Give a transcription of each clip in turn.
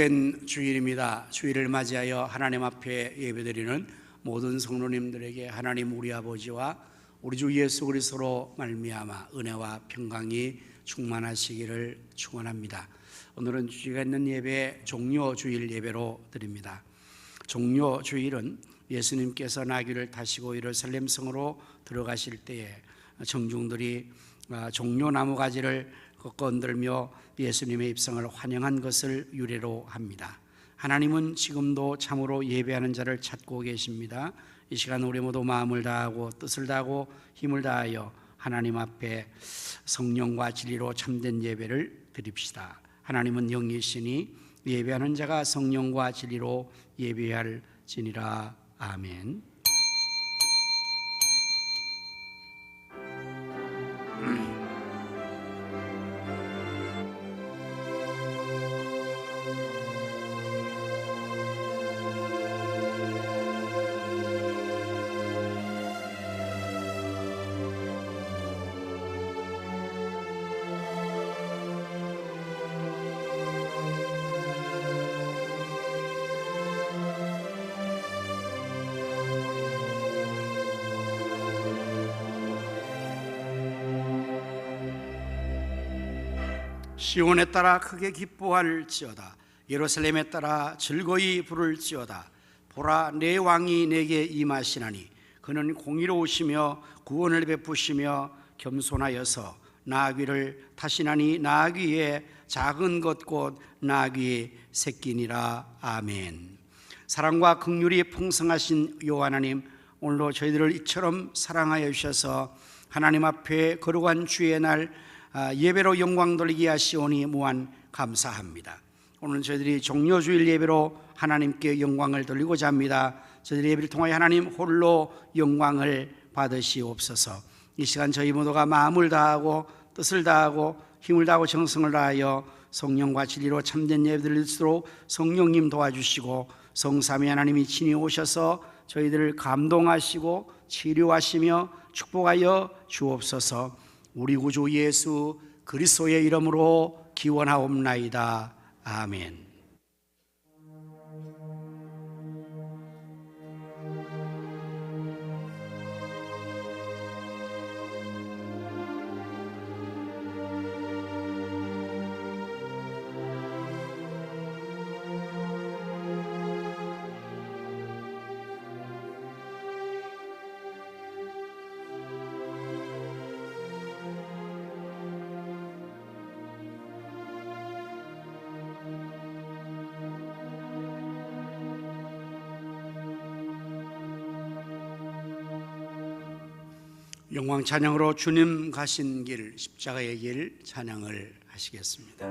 복된 주일입니다. 주일을 맞이하여 하나님 앞에 예배드리는 모든 성도님들에게 하나님 우리 아버지와 우리 주 예수 그리스도로 말미암아 은혜와 평강이 충만하시기를 축원합니다. 오늘은 주기가 있는 예배 종료 주일 예배로 드립니다. 종료 주일은 예수님께서 나귀를 타시고 예루살렘 성으로 들어가실 때에 청중들이 종료 나무가지를 건들며 예수님의 입성을 환영한 것을 유래로 합니다. 하나님은 지금도 참으로 예배하는 자를 찾고 계십니다. 이 시간 우리 모두 마음을 다하고 뜻을 다하고 힘을 다하여 하나님 앞에 성령과 진리로 참된 예배를 드립시다. 하나님은 영이시니 예배하는 자가 성령과 진리로 예배할지니라. 아멘. 시온에 따라 크게 기뻐할지어다. 예루살렘에 따라 즐거이 부를지어다. 보라, 내 왕이 내게 임하시나니 그는 공의로우시며 구원을 베푸시며 겸손하여서 나귀를 타시나니 나귀의 작은 것 곧 나귀의 새끼니라. 아멘. 사랑과 긍휼이 풍성하신 여호와 하나님, 오늘도 저희들을 이처럼 사랑하여 주셔서 하나님 앞에 거룩한 주의 날 예배로 영광 돌리게 하시오니 무한 감사합니다. 오늘 저희들이 종료주일 예배로 하나님께 영광을 돌리고자 합니다. 저희들의 예배를 통하여 하나님 홀로 영광을 받으시옵소서. 이 시간 저희 모두가 마음을 다하고 뜻을 다하고 힘을 다하고 정성을 다하여 성령과 진리로 참된 예배 드릴 수 있도록 성령님 도와주시고 성삼위 하나님이 친히 오셔서 저희들을 감동하시고 치료하시며 축복하여 주옵소서. 우리 구주 예수 그리스도의 이름으로 기원하옵나이다. 아멘. 영광 찬양으로 주님 가신 길, 십자가의 길 찬양을 하시겠습니다.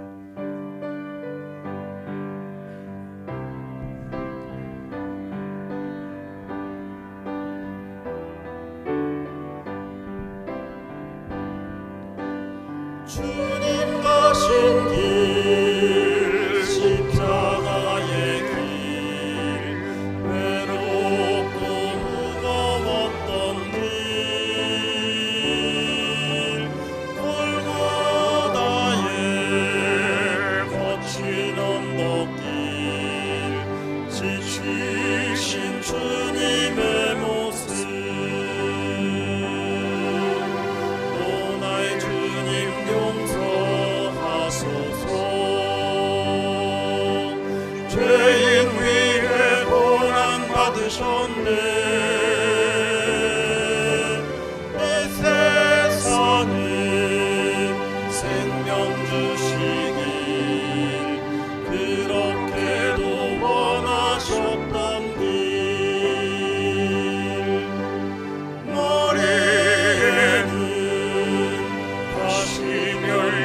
주님 가신 길, 십자가의 길, 외롭고 무거웠던 길, 골고다의 거친 언덕길, 지치신 주님의 모습, 오 나의 주님 용서하소서. 죄인 위에 고난 받으셨네. 이 세상에 생명 주시길 그렇게도 원하셨던 길, 머리에는 가시면류관,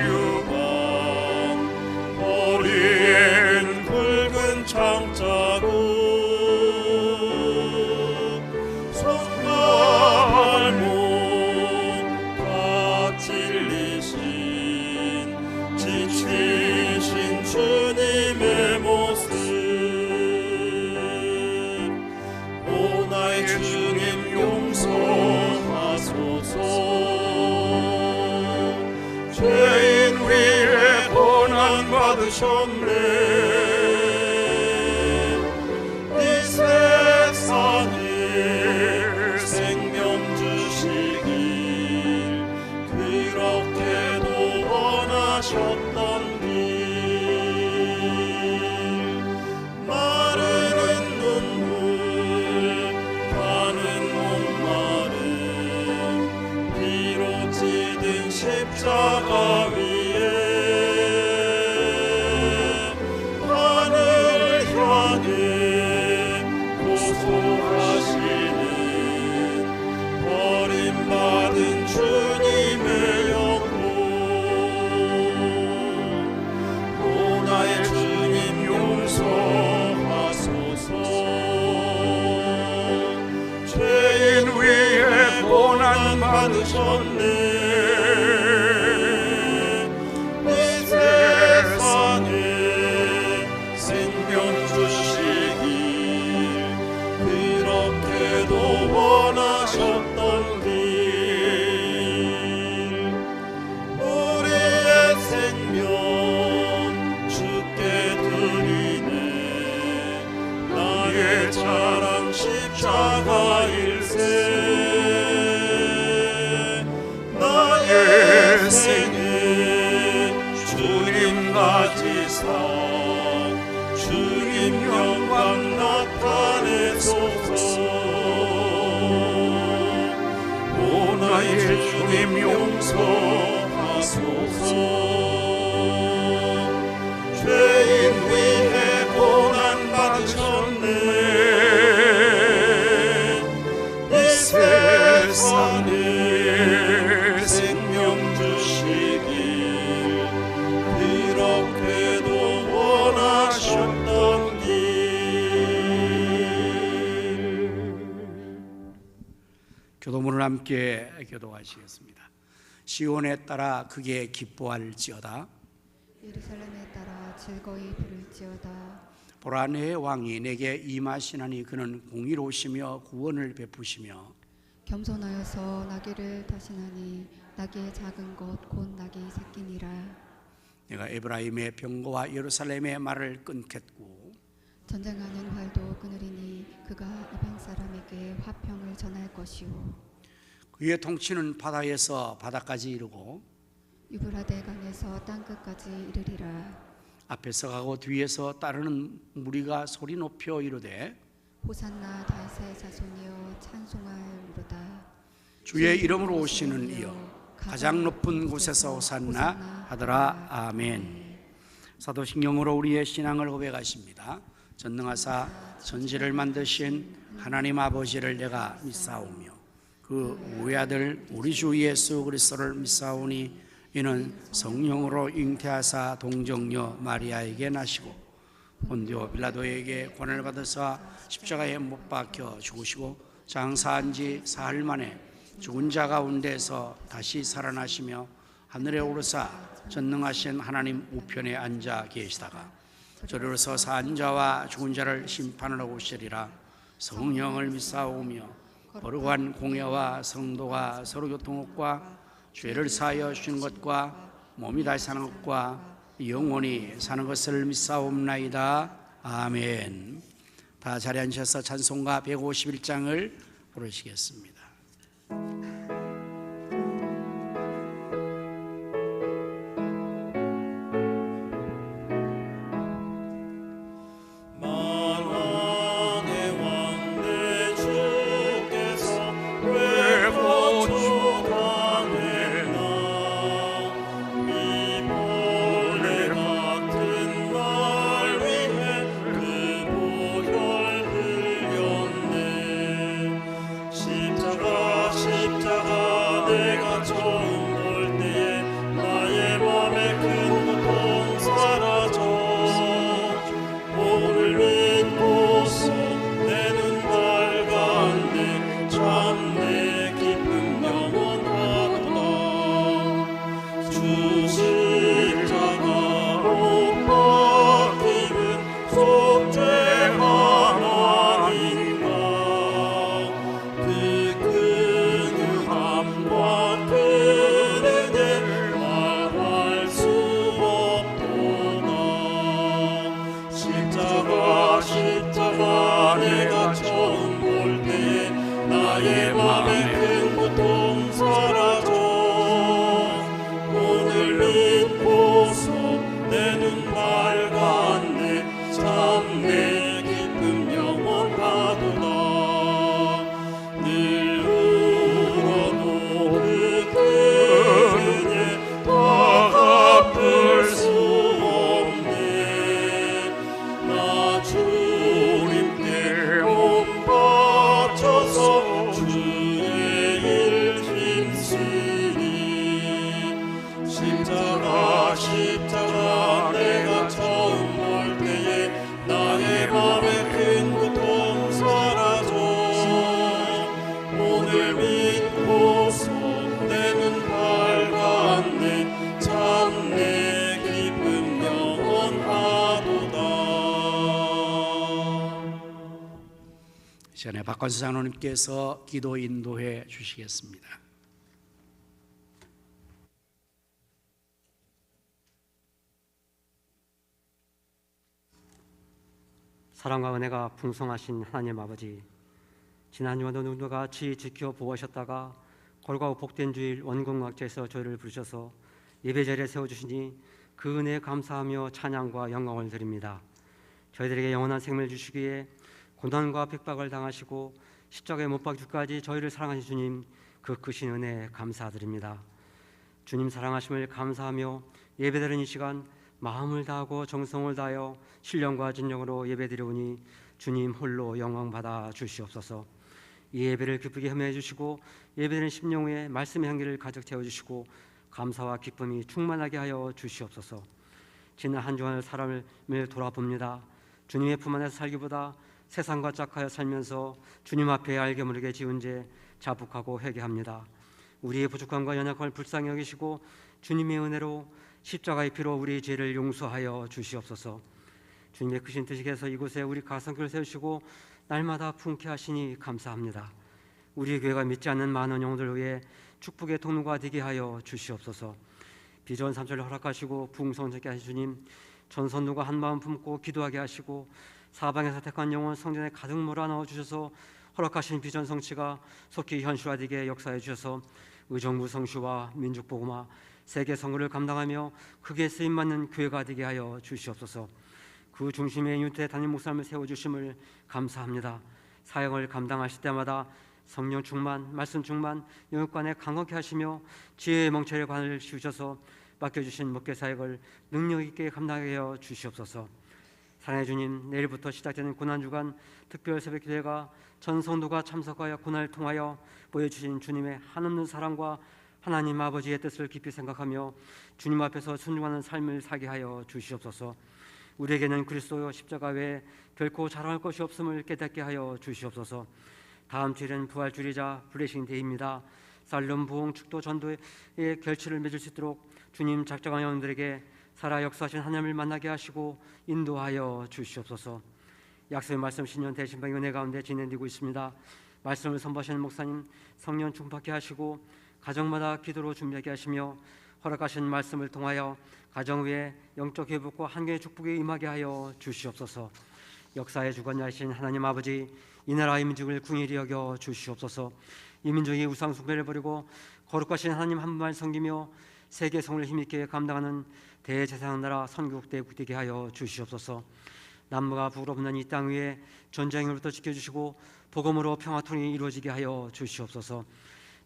허리엔 굵은 창자국, 손과 발목 다 찔리신 지치신 주님의 모습, 오 나의 주님 용서하소서. 죄인 위에 고난 받으셨네. 원하셨던 길 마르는 눈물 가는 목마름 피로 찌든 십자가 위에 하늘 향해 고소하시는 버림받은 주님의 영혼 오 나의 주님 용서하소서 죄인 위에 고난 받으셨네 이 세상에 생명 주시길 그렇게도 원하셨던 길 우리의 생명 주께 드리네 나의 자랑 십자가일세 나의 생애 주님 가지사 주님 영광 나타내소서 오 나의 주님 용서하소서 죄인 위해 고난 받으셨네 이 세상에 생명 주시길 그렇게도 원하셨던 길 교도문을 함께 교도하시겠습니다. 시온에 따라 크게 기뻐할지어다. 예루살렘에 따라 즐거이 부를지어다. 보라 내 왕이 내게 임하시나니 그는 공의로우시며 구원을 베푸시며 겸손하여서 나귀를 타시나니 나귀의 작은 것 곧 나귀 새끼니라. 내가 에브라임의 병거와 예루살렘의 말을 끊겠고 전쟁하는 활도 끊으리니 그가 이방 사람에게 화평을 전할 것이요 그의 통치는 바다에서 바다까지 이르고 유브라데 강에서 땅끝까지 이르리라. 앞에서 가고 뒤에서 따르는 무리가 소리 높여 이르되 호산나 다윗의 자손이여 찬송할무로다. 주의 이름으로 오시는 이여 가장 높은 곳에서 호산나 하더라. 아멘. 사도신경으로 우리의 신앙을 고백하십니다. 전능하사 천지를 만드신 하나님 아버지를 내가 믿사오며 그 외아들 우리 주 예수 그리스도를 믿사오니 이는 성령으로 잉태하사 동정녀 마리아에게 나시고 본디오 빌라도에게 고난을 받으사 십자가에 못 박혀 죽으시고 장사한 지 사흘 만에 죽은 자 가운데서 다시 살아나시며 하늘에 오르사 전능하신 하나님 우편에 앉아 계시다가 저리로서 산 자와 죽은 자를 심판하러 오시리라. 성령을 믿사오며 거룩한 공예와 성도가 서로 교통함과 죄를 사하여 주시는 것과 몸이 다시 사는 것과 영원히 사는 것을 믿사옵나이다. 아멘. 다 자리에 앉으셔서 찬송가 151장을 부르시겠습니다. 십자가 십자가 내가 처음 볼 때에 나의 맘에 큰 고통 사라져 오늘 믿고서 내 눈 밝았네 참 내 기쁨 영원하도다. 이 시간에 박관수 장로님께서 기도 인도해 주시겠습니다. 사랑과 은혜가 풍성하신 하나님 아버지, 지난 주간도 누구와 같이 지켜보셨다가 골고루 복된 주일 원궁각제에서 저희를 부르셔서 예배자리에 세워주시니 그 은혜에 감사하며 찬양과 영광을 드립니다. 저희들에게 영원한 생명을 주시기에 고난과 핍박을 당하시고 십자가에 못 박기까지 저희를 사랑하신 주님, 그 크신 은혜에 감사드립니다. 주님 사랑하심을 감사하며 예배드리는 이 시간 마음을 다하고 정성을 다하여 신령과 진정으로 예배드리오니 주님 홀로 영광 받아 주시옵소서. 이 예배를 기쁘게 흠해 주시고 예배드리는 심령 위에 말씀의 향기를 가득 채워주시고 감사와 기쁨이 충만하게 하여 주시옵소서. 지난 한 주간의 사람을 돌아봅니다. 주님의 품 안에서 살기보다 세상과 짝하여 살면서 주님 앞에 알게 모르게 지은 죄 자복하고 회개합니다. 우리의 부족함과 연약함을 불쌍히 여기시고 주님의 은혜로 십자가의 피로 우리의 죄를 용서하여 주시옵소서. 주님의 크신 뜻이께서 이곳에 우리 가성교를 세우시고 날마다 풍케 하시니 감사합니다. 우리 교회가 믿지 않는 많은 영혼들 위해 축복의 통로가 되게 하여 주시옵소서. 비전 3절을 허락하시고 부흥성전케 하신 주님, 전선도가 한마음 품고 기도하게 하시고 사방에서 택한 영혼 성전에 가득 몰아넣어 주셔서 허락하신 비전 성취가 속히 현실화되게 역사해 주셔서 의정부 성취와 민족복음화 세계 선거를 감당하며 크게 쓰임받는 교회가 되게 하여 주시옵소서. 그 중심에 윤태 담임 목사님을 세워주심을 감사합니다. 사역을 감당하실 때마다 성령 충만, 말씀 충만, 영육간에 강건케 하시며 지혜의 멍청이의 관을 씌우셔서 맡겨주신 목회 사역을 능력 있게 감당하게 하여 주시옵소서. 사랑의 주님, 내일부터 시작되는 고난주간 특별 새벽기도회가 전 성도가 참석하여 고난을 통하여 보여주신 주님의 한없는 사랑과 하나님 아버지의 뜻을 깊이 생각하며 주님 앞에서 순종하는 삶을 살게 하여 주시옵소서. 우리에게는 그리스도 십자가 외에 결코 자랑할 것이 없음을 깨닫게 하여 주시옵소서. 다음 주일은 부활주일이자 블레싱 데이입니다. 살렘 부흥 축도 전도의 결실을 맺을 수 있도록 주님 작정한 영혼들에게 살아 역사하신 하나님을 만나게 하시고 인도하여 주시옵소서. 약속의 말씀 신년 대신방의 은혜 가운데 진행되고 있습니다. 말씀을 선포하시는 목사님 성령 충만케 하시고 가정마다 기도로 준비하게 하시며 허락하신 말씀을 통하여 가정 위에 영적 회복과 한계의 축복에 임하게 하여 주시옵소서. 역사의 주관자이신 하나님 아버지, 이 나라의 민족을 긍휼히 여겨 주시옵소서. 이 민족이 우상 숭배를 버리고 거룩하신 하나님 한 분만 섬기며 세계 성을 힘있게 감당하는 대제사장 나라 선교국 대국 되게 하여 주시옵소서. 남부가 북으로 붙는 이 땅 위에 전쟁으로부터 지켜주시고 복음으로 평화통일이 이루어지게 하여 주시옵소서.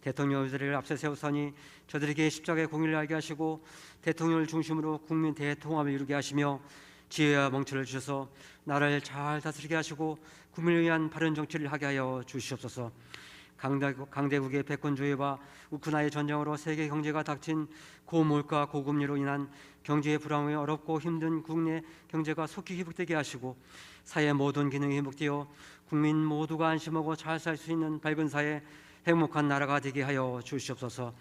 대통령들을 앞서 세우사니 저들에게 십자가의 공의를 알게 하시고 대통령을 중심으로 국민 대통합을 이루게 하시며 지혜와 멍청을 주셔서 나라를 잘 다스리게 하시고 국민을 위한 바른 정치를 하게 하여 주시옵소서. 강대국의 패권주의와 우크라이나 전쟁으로 세계 경제가 닥친 고물가 고금리로 인한 경제의 불황에 어렵고 힘든 국내 경제가 속히 회복되게 하시고 사회 모든 기능이 회복되어 국민 모두가 안심하고 잘 살 수 있는 밝은 사회, 행복한 나라가 되게 하여 주시옵소서.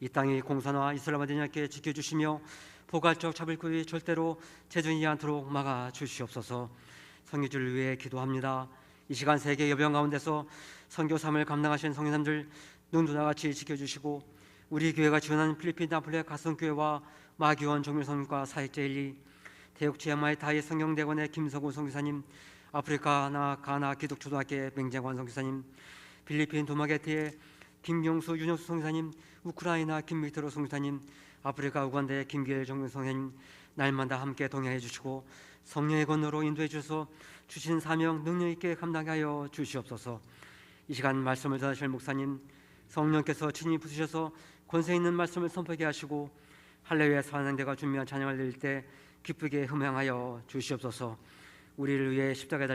이 땅이 공산화 이슬람화 되지 않게 지켜주시며 포괄적 차별구이 절대로 재준이 않도록 막아주시옵소서. 선교주를 위해 기도합니다. 이 시간 세계 여병 가운데서 선교 삶을 감당하신 성도님들 눈누나 같이 지켜주시고 우리 교회가 지원하는 필리핀 나폴레 가성교회와 마기원 종묘성과 사역자 1, 대육 치앙마이 타이 성경대원의 김성우 선교사님, 아프리카 가나 기독초등학교의 맹재관 선교사님, 필리핀 도마게티의 김경수 윤영수 선교사님, 우크라이나 김미트로 선교사님, 아프리카 우간다의 김기일 종교선생님 날마다 함께 동행해 주시고 성령의 건너로 인도해 주셔서 주신 사명 능력 있게 감당하여 주시옵소서. 이 시간 말씀을 전하실 목사님 성령께서 친히 부으셔서 권세 있는 말씀을 선포하게 하시고 할례회 사랑대가 준비한 찬양을 드릴 때 기쁘게 흠양하여 주시옵소서. 우리를 위해 십자가에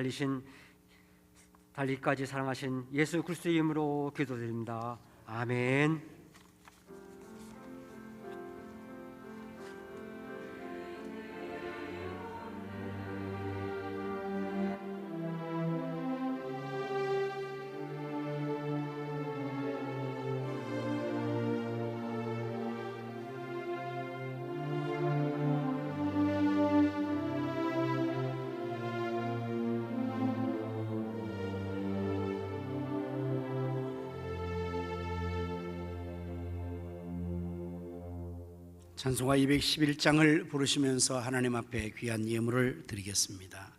달리기까지 사랑하신 예수 그리스도의 이름으로 기도드립니다. 아멘. 찬송가 211장을 부르시면서 하나님 앞에 귀한 예물을 드리겠습니다.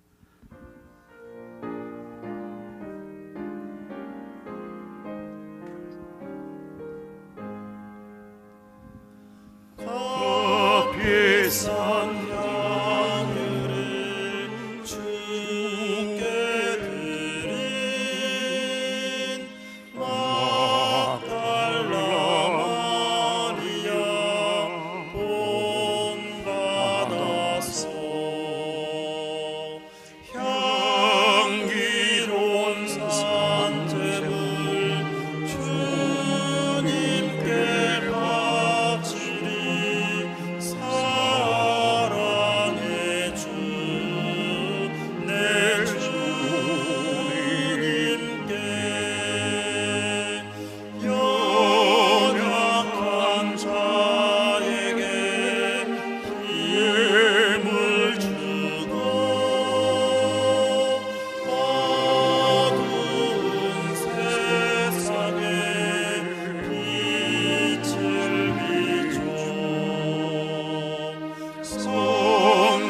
값비싼 향유를 주께 드린 막달라 마리아 본받아서 향기로운 산재물 주님께 바치리 사랑의 주 내 주님께 연약한 자에게 힘을 주고 어두운 세상에 빛을 비춰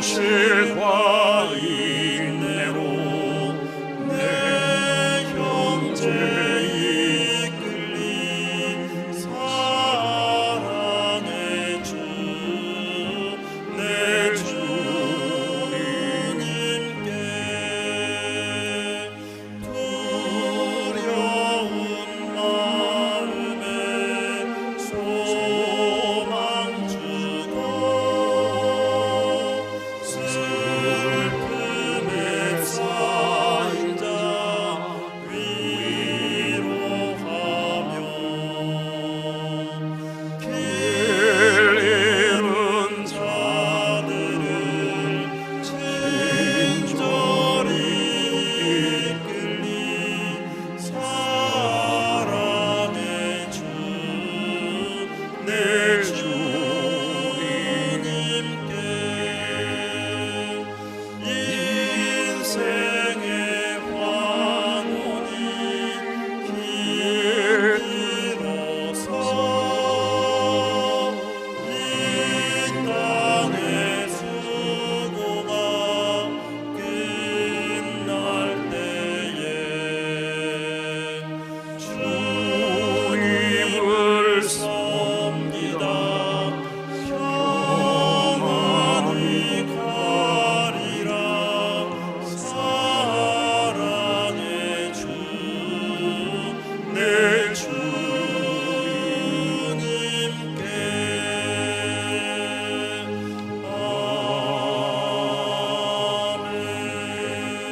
성실과 인내로 내 형제 이끌리 사랑의 주 내 주님께 두려운 마음에 소망 주고 슬픔에 쌓인 자 위로하며 길 잃은 자들을 친절히 이끌리 사랑의 주 내 주님께 인생의 환원이 길이로서 이 땅의 수고가 끝날 때에 주님을 섬기다 평안히 가리라 사랑의 주 내 주님께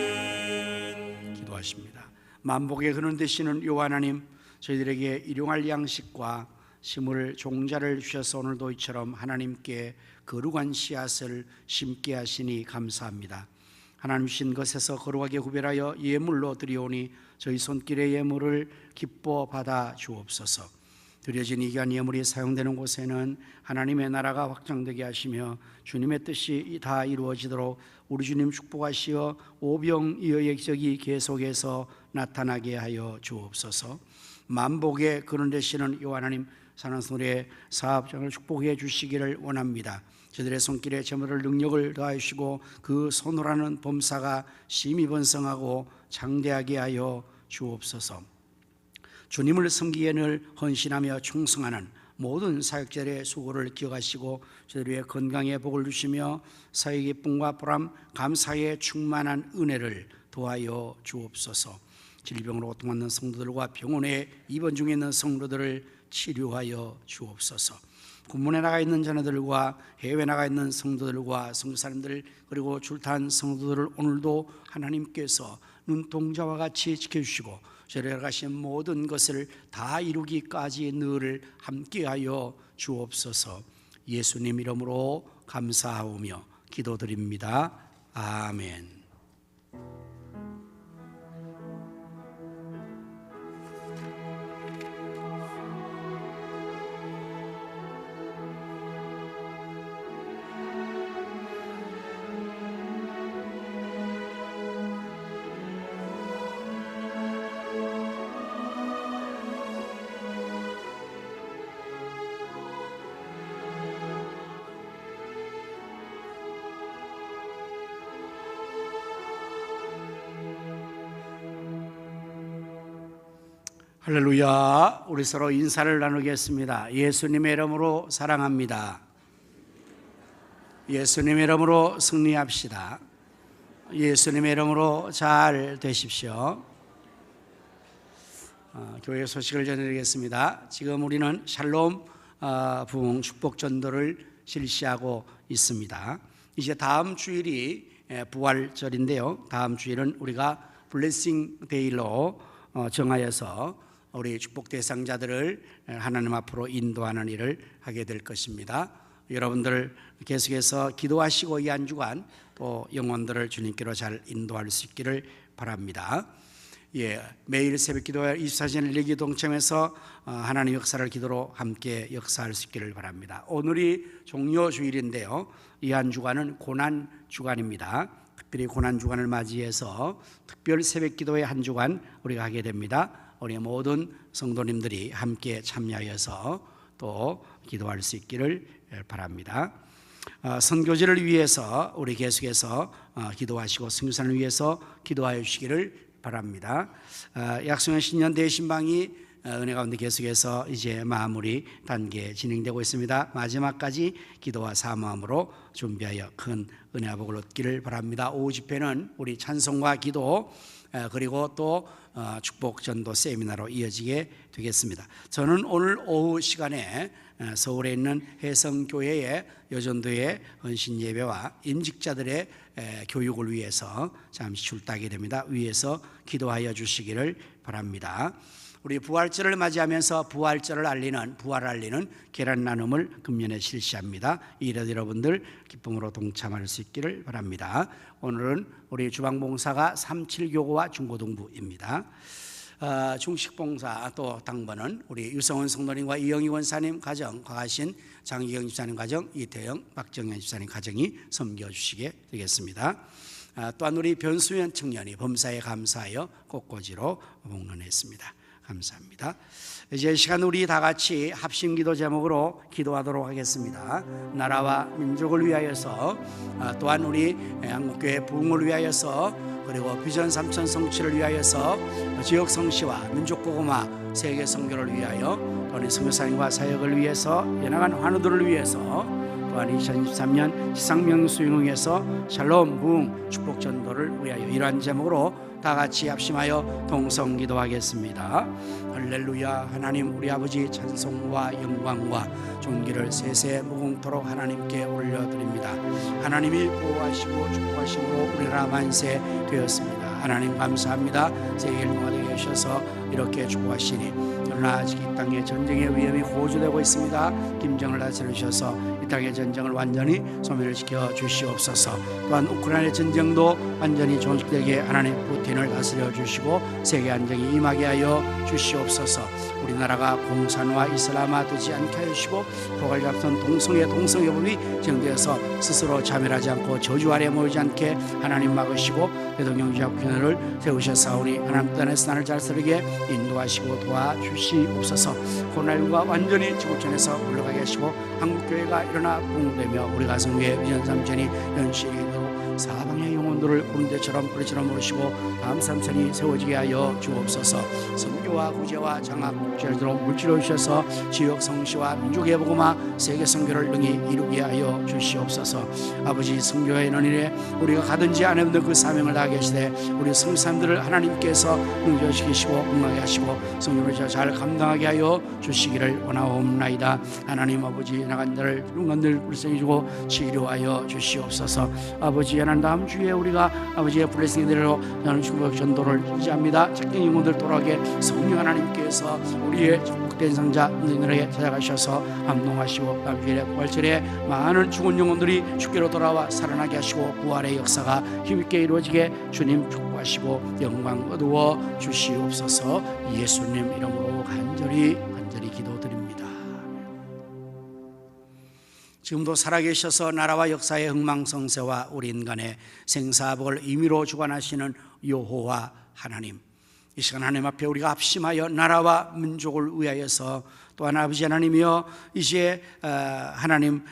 아멘. 기도하십니다. 만복에 근원 되시는 여호와 하나님, 저희들에게 일용할 양식과 심을 종자를 주셔서 오늘도 이처럼 하나님께 거룩한 씨앗을 심게 하시니 감사합니다. 하나님 주신 것에서 거룩하게 구별하여 예물로 드리오니 저희 손길의 예물을 기뻐 받아 주옵소서. 드려진 이 귀한 예물이 사용되는 곳에는 하나님의 나라가 확장되게 하시며 주님의 뜻이 다 이루어지도록 우리 주님 축복하시어 오병이어의 기적이 계속해서 나타나게 하여 주옵소서. 만복의 근원 되시는 여호와 하나님, 산안소리의 사업장을 축복해 주시기를 원합니다. 저들의 손길에 제물을 능력을 더하시고 그 손으로하는 범사가 심히 번성하고 장대하게 하여 주옵소서. 주님을 섬기기에는 헌신하며 충성하는 모든 사역자의 수고를 기억하시고 저들의 건강에 복을 주시며 사역의 기쁨과 보람, 감사에 충만한 은혜를 도하여 주옵소서. 질병으로 고통받는 성도들과 병원에 입원 중에 있는 성도들을 치료하여 주옵소서. 군문에 나가 있는 자녀들과 해외 나가 있는 성도들과 성도사님들 그리고 출타한 성도들을 오늘도 하나님께서 눈동자와 같이 지켜주시고 저희가 가신 모든 것을 다 이루기까지 늘 함께하여 주옵소서. 예수님 이름으로 감사하오며 기도드립니다. 아멘. 할렐루야. 우리 서로 인사를 나누겠습니다. 예수님의 이름으로 사랑합니다. 예수님의 이름으로 승리합시다. 예수님의 이름으로 잘 되십시오. 교회 소식을 전해드리겠습니다. 지금 우리는 샬롬 부흥 축복 전도를 실시하고 있습니다. 이제 다음 주일이 부활절인데요. 다음 주일은 우리가 블레싱 데이로 정하여서 우리 축복 대상자들을 하나님 앞으로 인도하는 일을 하게 될 것입니다. 여러분들 계속해서 기도하시고 이 한 주간 또 영혼들을 주님께로 잘 인도할 수 있기를 바랍니다. 매일 새벽기도 24시간 일기 동참해서 하나님 역사를 기도로 함께 역사할 수 있기를 바랍니다. 오늘이 종료 주일인데요. 이 한 주간은 고난 주간입니다. 특별히 고난 주간을 맞이해서 특별 새벽기도의 한 주간 우리가 하게 됩니다. 우리 모든 성도님들이 함께 참여하여서 또 기도할 수 있기를 바랍니다. 선교지를 위해서 우리 계속해서 기도하시고 선교사를 위해서 기도하여 주시기를 바랍니다. 약속의 신년 대신방이 은혜 가운데 계속해서 이제 마무리 단계 진행되고 있습니다. 마지막까지 기도와 사모함으로 준비하여 큰 은혜와 복을 얻기를 바랍니다. 오후 집회는 우리 찬송과 기도 그리고 또 축복 전도 세미나로 이어지게 되겠습니다. 저는 오늘 오후 시간에 서울에 있는 해성교회의 여전도의 헌신 예배와 임직자들의 교육을 위해서 잠시 출두하게 됩니다. 위에서 기도하여 주시기를 바랍니다. 우리 부활절을 맞이하면서 부활절을 알리는 부활을 알리는 계란 나눔을 금년에 실시합니다. 이래도 여러분들 기쁨으로 동참할 수 있기를 바랍니다. 오늘은 우리 주방봉사가 37교구와 중고등부입니다. 중식봉사 또 당번은 우리 유성원 성도님과 이영희 원사님 가정, 과하신 장기경 집사님 가정, 이태영, 박정현 집사님 가정이 섬겨주시게 되겠습니다. 또한 우리 변수연 청년이 범사에 감사하여 꽃꽂이로 봉헌했습니다. 감사합니다. 이제 시간 우리 다 같이 합심기도 제목으로 기도하도록 하겠습니다. 나라와 민족을 위하여서 또한 우리 한국교회 부흥을 위하여서 그리고 비전 3천 성취를 위하여서 지역 성시와 민족 복음화 세계 선교를 위하여 또한 선교사님과 사역을 위해서 연합한 환우들을 위해서 또한 2023년 지상명 수행에서 샬롬 부흥 축복 전도를 위하여 이러한 제목으로 다 같이 합심하여 동성 기도하겠습니다. 할렐루야. 하나님 우리 아버지 찬송과 영광과 존귀를 세세 무궁토록 하나님께 올려드립니다. 하나님이 보호하시고 축복하심으로 우리나라 만세 되었습니다. 하나님 감사합니다. 세계를 모아되게 해주셔서 이렇게 축복하시니 그러나 아직 이 땅에 전쟁의 위험이 호주되고 있습니다. 김정을 다스려주셔서 이 땅의 전쟁을 완전히 소멸시켜 주시옵소서. 또한 우크라이나 전쟁도 완전히 종식되게 하나님 푸틴을 다스려 주시고 세계 안정이 임하게 하여 주시옵소서. 우리나라가 공산화 이슬람화 되지 않게 하시고 포괄잡선 동성애 법이 정되어서 스스로 자멸하지 않고 저주 아래 모이지 않게 하나님 막으시고 대통령 주합균을 세우셨사오니 하나님 뜻안에서 나를 잘 서르게 인도하시고 도와주시옵소서. 코로나19가 완전히 지구촌에서 물러가게 하시고 한국교회가 일어나 부흥되며 우리 가정 위에 비전 삼천이 연실이도 사방의 영혼들을 구름대처럼 뿌리처럼 모르시고 다음 삼천이 세워지게 하여 주옵소서. 선교와 구제와 장학 목재로 물질을 주셔서 지역 성시와 민족의 복음화 세계 선교를 능히 이루게 하여 주시옵소서. 아버지 선교의 연인에 우리가 가든지 안 해도 그 사명을 다하게 하시되 우리 성사님들을 하나님께서 능력시키시고 건강하게 하시고 성교를 잘 감당하게 하여 주시기를 원하옵나이다. 하나님 아버지 나간 자를 눈간들 불쌍히 주고 치료하여 주시옵소서. 아버지 하나님 다음 주에 우리가 아버지의 블레싱대로 나는 축복 전도를 유지합니다. 착한 영혼들 돌아오게 성령 하나님께서 우리의 축복된 상자 너희들에게 찾아가셔서 감동하시고 다음 주일에 부활절에 많은 죽은 영혼들이 주께로 돌아와 살아나게 하시고 부활의 역사가 힘있게 이루어지게 주님 축복하시고 영광 얻어 주시옵소서. 예수님 이름으로 간절히 기도드립니다. 지금도 살아계셔서 나라와 역사의 흥망성쇠와 우리 인간의 생사복을 임의로 주관하시는 여호와 하나님, 이 시간 하나님 앞에 우리가 합심하여 나라와 민족을 위하여서 또한 아버지 하나님이여 이제 하나님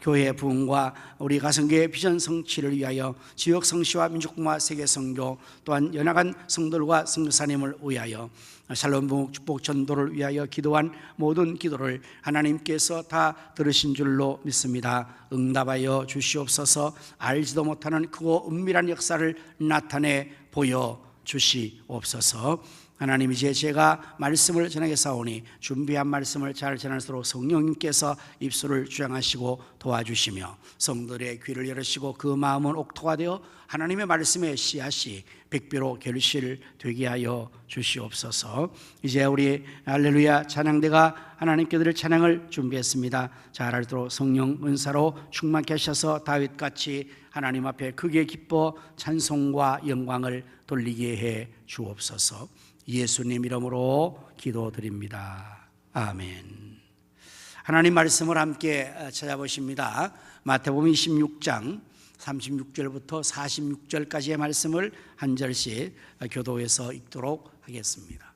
교회 부흥과 우리 가성교회 비전 성취를 위하여 지역 성시와 민족과 세계 성교 또한 연합한 성도들과 성교사님을 위하여 샬롬 부흥 축복 전도를 위하여 기도한 모든 기도를 하나님께서 다 들으신 줄로 믿습니다. 응답하여 주시옵소서. 알지도 못하는 크고 은밀한 역사를 나타내 보여 주시옵소서. 하나님 이제 제가 말씀을 전하게 사오니 준비한 말씀을 잘 전할수록 성령님께서 입술을 주장하시고 도와주시며 성도들의 귀를 열으시고 그 마음은 옥토가 되어 하나님의 말씀의 씨앗이 백배로 결실되게 하여 주시옵소서. 이제 우리 할렐루야 찬양대가 하나님께 드릴 찬양을 준비했습니다. 잘 알도록 성령 은사로 충만케 하셔서 다윗같이 하나님 앞에 크게 기뻐 찬송과 영광을 돌리게 해 주옵소서. 예수님 이름으로 기도드립니다. 아멘. 하나님 말씀을 함께 찾아보십니다. 마태복음 26장 36절부터 46절까지의 말씀을 한 절씩 교도해서 읽도록 하겠습니다.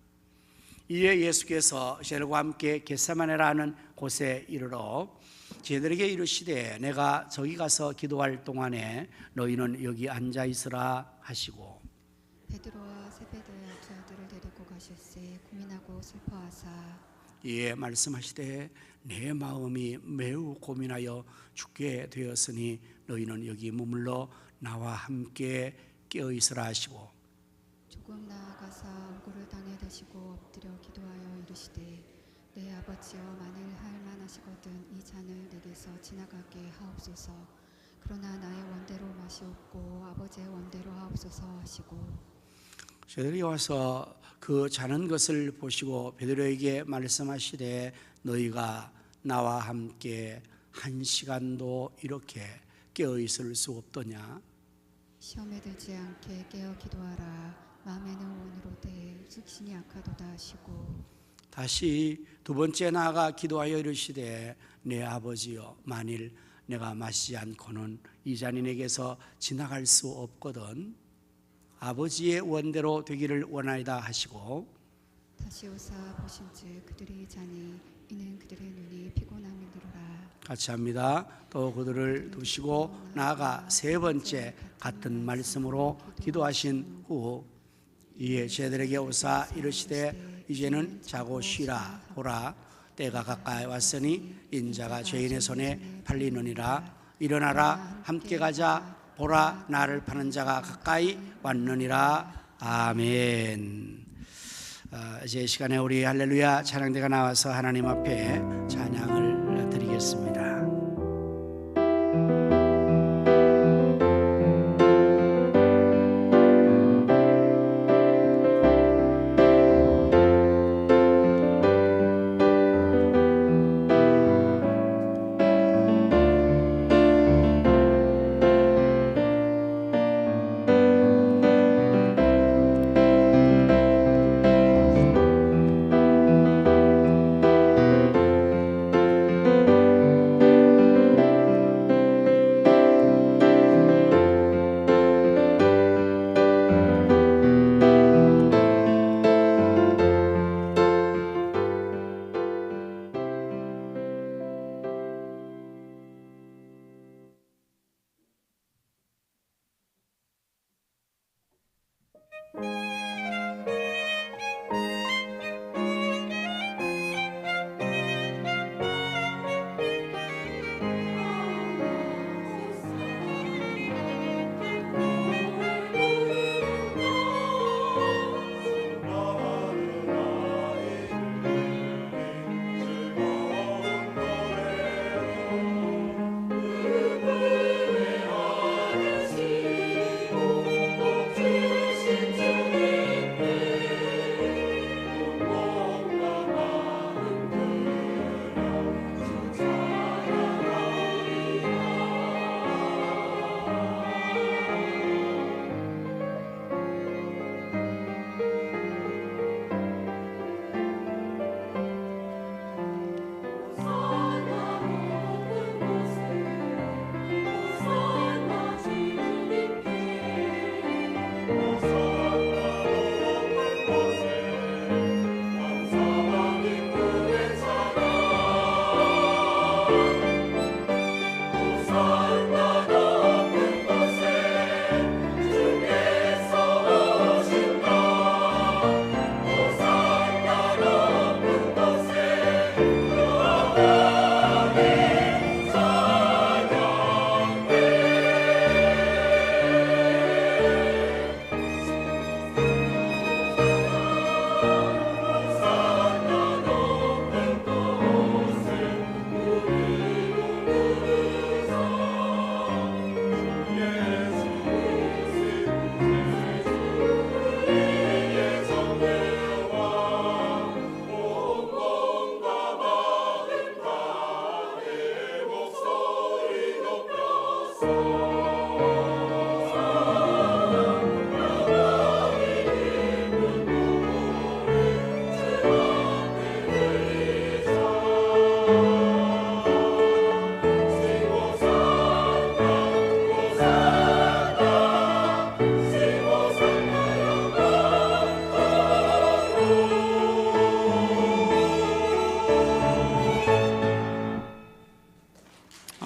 이에 예수께서 저들과 함께 겟세마네라 하는 곳에 이르러 저들에게 이르시되 내가 저기 가서 기도할 동안에 너희는 여기 앉아 있으라 하시고 베드로와 세베대의 두 아들을 데리고 가실새 고민하고 슬퍼하사 이에 말씀하시되 내 마음이 매우 고민하여 죽게 되었으니 너희는 여기 머물러 나와 함께 깨어 있으라 하시고 조금 나아가사 얼굴을 땅에 대시고 엎드려 기도하여 이르시되 내 아버지여 만일 할 만하시거든 이 잔을 내게서 지나가게 하옵소서. 그러나 나의 원대로 마시옵고 아버지의 원대로 하옵소서 하시고 저들이 와서 그 자는 것을 보시고 베드로에게 말씀하시되 너희가 나와 함께 한 시간도 이렇게 깨어 있을 수 없더냐. 시험에 들지 않게 깨어 기도하라. 마음에는 원으로되 육신이 약하도다 하시고 다시 두 번째 나아가 기도하여 이르시되 내 아버지여 만일 내가 마시지 않고는 이 잔이 내게서 지나갈 수 없거든 아버지의 원대로 되기를 원하이다 하시고 다시 오사 보신즉 그들이 자니 이는 그들의 눈이 피곤함이 늘어라. 같이 합니다. 또 그들을 두시고 나아가 세 번째 같은 말씀으로 기도하신 후 이에 저들에게 오사 이르시되 이제는 자고 쉬라. 보라 때가 가까이 왔으니 인자가 죄인의 손에 팔리느니라. 일어나라 함께 가자. 보라 나를 파는 자가 가까이 왔느니라. 아멘. 이제 시간에 우리 할렐루야 찬양대가 나와서 하나님 앞에 찬양을 드리겠습니다. 주신 주의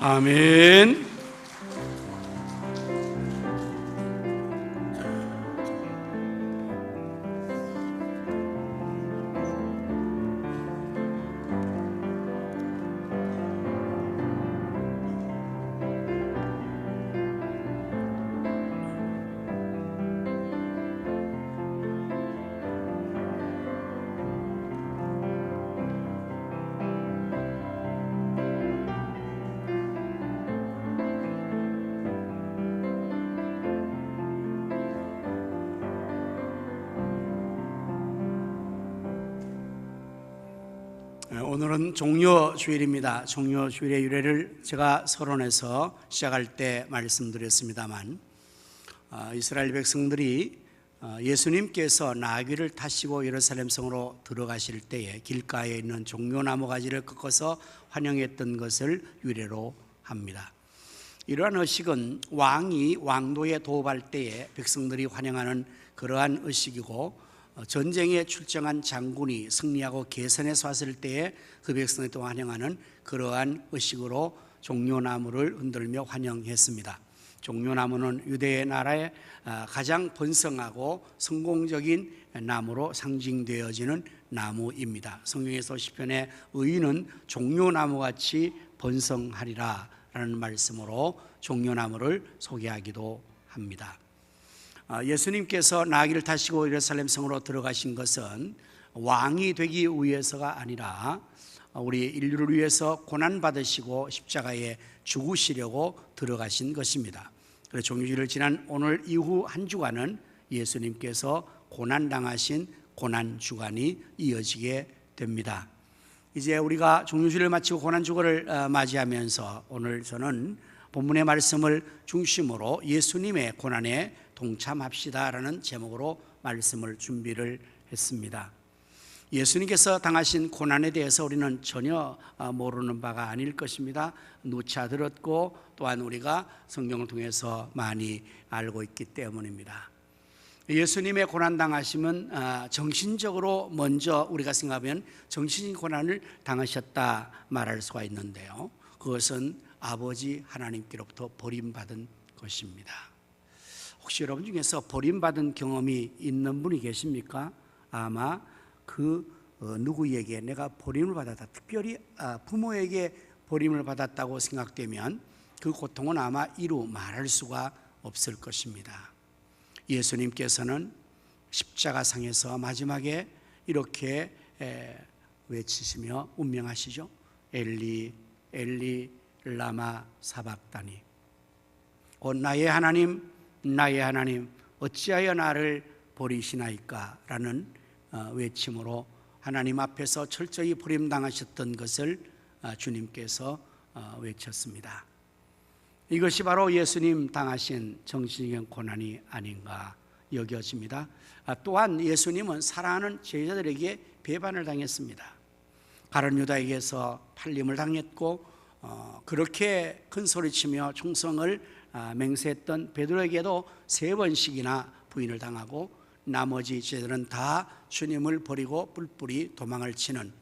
아멘. 오늘은 종료주일입니다. 종료주일의 유래를 제가 서론에서 시작할 때 말씀드렸습니다만, 이스라엘 백성들이 예수님께서 나귀를 타시고 예루살렘 성으로 들어가실 때에 길가에 있는 종려나무 가지를 꺾어서 환영했던 것을 유래로 합니다. 이러한 의식은 왕이 왕도에 도읍할 때에 백성들이 환영하는 그러한 의식이고, 전쟁에 출정한 장군이 승리하고 개선에서 왔을 때에 그 백성을 또 환영하는 그러한 의식으로 종려나무를 흔들며 환영했습니다. 종려나무는 유대 나라의 가장 번성하고 성공적인 나무로 상징되어지는 나무입니다. 성경에서 시편에 의인은 종려나무같이 번성하리라 라는 말씀으로 종려나무를 소개하기도 합니다. 예수님께서 나귀를 타시고 예루살렘 성으로 들어가신 것은 왕이 되기 위해서가 아니라 우리 인류를 위해서 고난받으시고 십자가에 죽으시려고 들어가신 것입니다. 그래서 종료주일을 지난 오늘 이후 한 주간은 예수님께서 고난당하신 고난주간이 이어지게 됩니다. 이제 우리가 종료주일을 마치고 고난주간을 맞이하면서 오늘 저는 본문의 말씀을 중심으로 예수님의 고난에 동참합시다라는 제목으로 말씀을 준비를 했습니다. 예수님께서 당하신 고난에 대해서 우리는 전혀 모르는 바가 아닐 것입니다. 누차 들었고 또한 우리가 성경을 통해서 많이 알고 있기 때문입니다. 예수님의 고난당하심은 정신적으로 먼저 우리가 생각하면 정신적인 고난을 당하셨다 말할 수가 있는데요, 그것은 아버지 하나님께로부터 버림받은 것입니다. 혹시 여러분 중에서 버림받은 경험이 있는 분이 계십니까? 아마 그 누구에게 내가 버림을 받았다, 특별히 부모에게 버림을 받았다고 생각되면 그 고통은 아마 이루 말할 수가 없을 것입니다. 예수님께서는 십자가상에서 마지막에 이렇게 외치시며 운명하시죠. 엘리 엘리 라마 사박다니, 나의 하나님 나의 하나님 어찌하여 나를 버리시나이까 라는 외침으로 하나님 앞에서 철저히 버림당하셨던 것을 주님께서 외쳤습니다. 이것이 바로 예수님 당하신 정신적인 고난이 아닌가 여겨집니다. 또한 예수님은 사랑하는 제자들에게 배반을 당했습니다. 가룟 유다에게서 팔림을 당했고 그렇게 큰 소리치며 충성을 맹세했던 베드로에게도 3번씩이나 부인을 당하고 나머지 제자들은 다 주님을 버리고 뿔뿔이 도망을 치는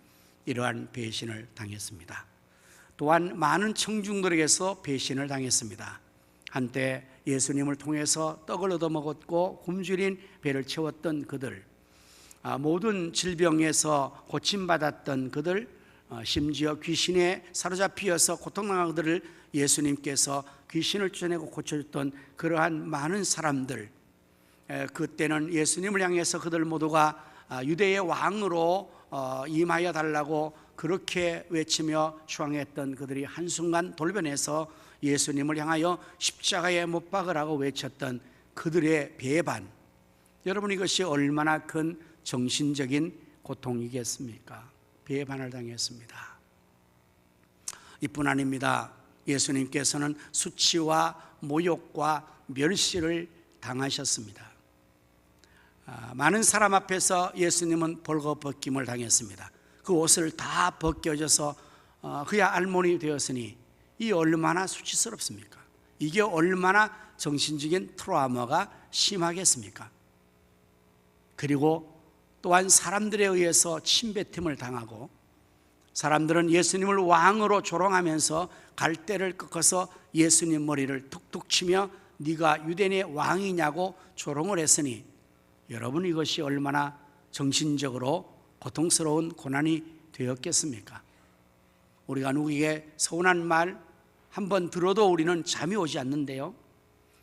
이러한 배신을 당했습니다. 또한 많은 청중들에게서 배신을 당했습니다. 한때 예수님을 통해서 떡을 얻어먹었고 굶주린 배를 채웠던 그들, 모든 질병에서 고침받았던 그들, 심지어 귀신에 사로잡히어서 고통당한 그들을 예수님께서 귀신을 쫓아내고 고쳐줬던 그러한 많은 사람들, 그때는 예수님을 향해서 그들 모두가 유대의 왕으로 임하여 달라고 그렇게 외치며 추앙했던 그들이 한순간 돌변해서 예수님을 향하여 십자가에 못 박으라고 외쳤던 그들의 배반, 여러분 이것이 얼마나 큰 정신적인 고통이겠습니까? 배반을 당했습니다. 이뿐 아닙니다. 예수님께서는 수치와 모욕과 멸시를 당하셨습니다. 많은 사람 앞에서 예수님은 벌거벗김을 당했습니다. 그 옷을 다 벗겨져서 그의 알몬이 되었으니 이 얼마나 수치스럽습니까? 이게 얼마나 정신적인 트라우마가 심하겠습니까? 그리고 또한 사람들에 의해서 침뱉음을 당하고, 사람들은 예수님을 왕으로 조롱하면서 갈대를 꺾어서 예수님 머리를 툭툭 치며 네가 유대인의 왕이냐고 조롱을 했으니, 여러분 이것이 얼마나 정신적으로 고통스러운 고난이 되었겠습니까? 우리가 누구에게 서운한 말 한 번 들어도 우리는 잠이 오지 않는데요,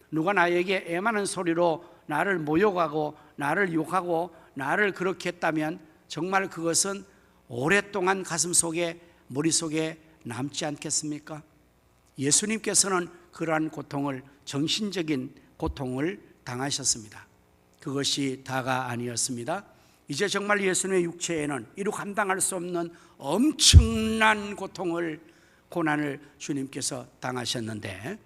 누가 나에게 애많은 소리로 나를 모욕하고 나를 욕하고 나를 그렇게 했다면 정말 그것은 오랫동안 가슴속에, 머릿속에 남지 않겠습니까? 예수님께서는 그러한 고통을, 정신적인 고통을 당하셨습니다. 그것이 다가 아니었습니다. 이제 정말 예수님의 육체에는 이루 감당할 수 없는 엄청난 고난을 주님께서 당하셨는데,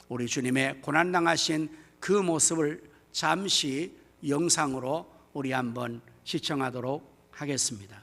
우리 주님의 고난당하신 그 모습을 잠시 영상으로 우리 한번 시청하도록 하겠습니다.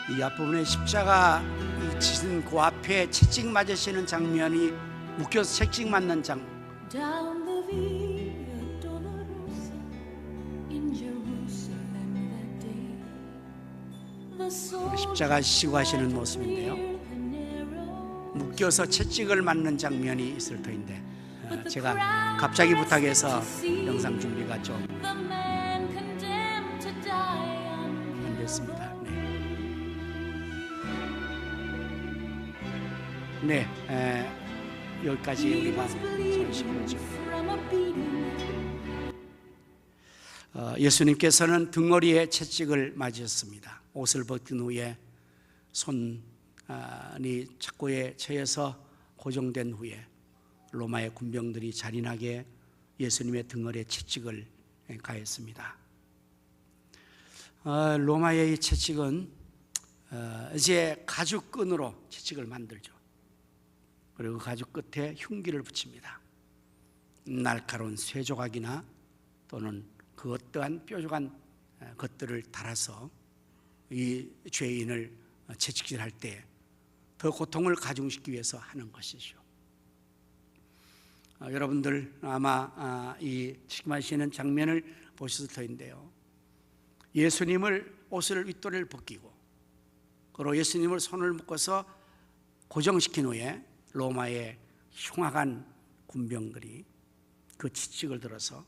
이 앞부분에 십자가 지신 그 앞에 채찍 맞으시는 장면이, 묶여서 채찍 맞는 Down the Via Dolorosa in Jerusalem that day, the sword 십자가 지시고 하시는 모습인데요, the narrow 묶여서 채찍을 맞는 장면이 있을 터인데, 제가 갑자기 부탁해서 영상 준비가 좀 the man condemned to die 안 됐습니다. 네, 여기까지 우리가 전시해보죠. from a beating. 예수님께서는 등허리에 채찍을 맞으셨습니다. 옷을 벗긴 후에 손이 착고에 채여서 고정된 후에 로마의 군병들이 잔인하게 예수님의 등허리에 채찍을 가했습니다. 로마의 이 채찍은 이제 가죽끈으로 채찍을 만들죠. 그리고 가죽 끝에 흉기를 붙입니다. 날카로운 쇠조각이나 또는 그 어떠한 뾰족한 것들을 달아서 이 죄인을 채찍질할 때 더 고통을 가중시키기 위해서 하는 것이죠. 여러분들 아마 이 책임하시는 장면을 보셨을 터인데요, 예수님을 옷을 윗도리를 벗기고, 그리고 예수님을 손을 묶어서 고정시킨 후에 로마의 흉악한 군병들이 그 채찍을 들어서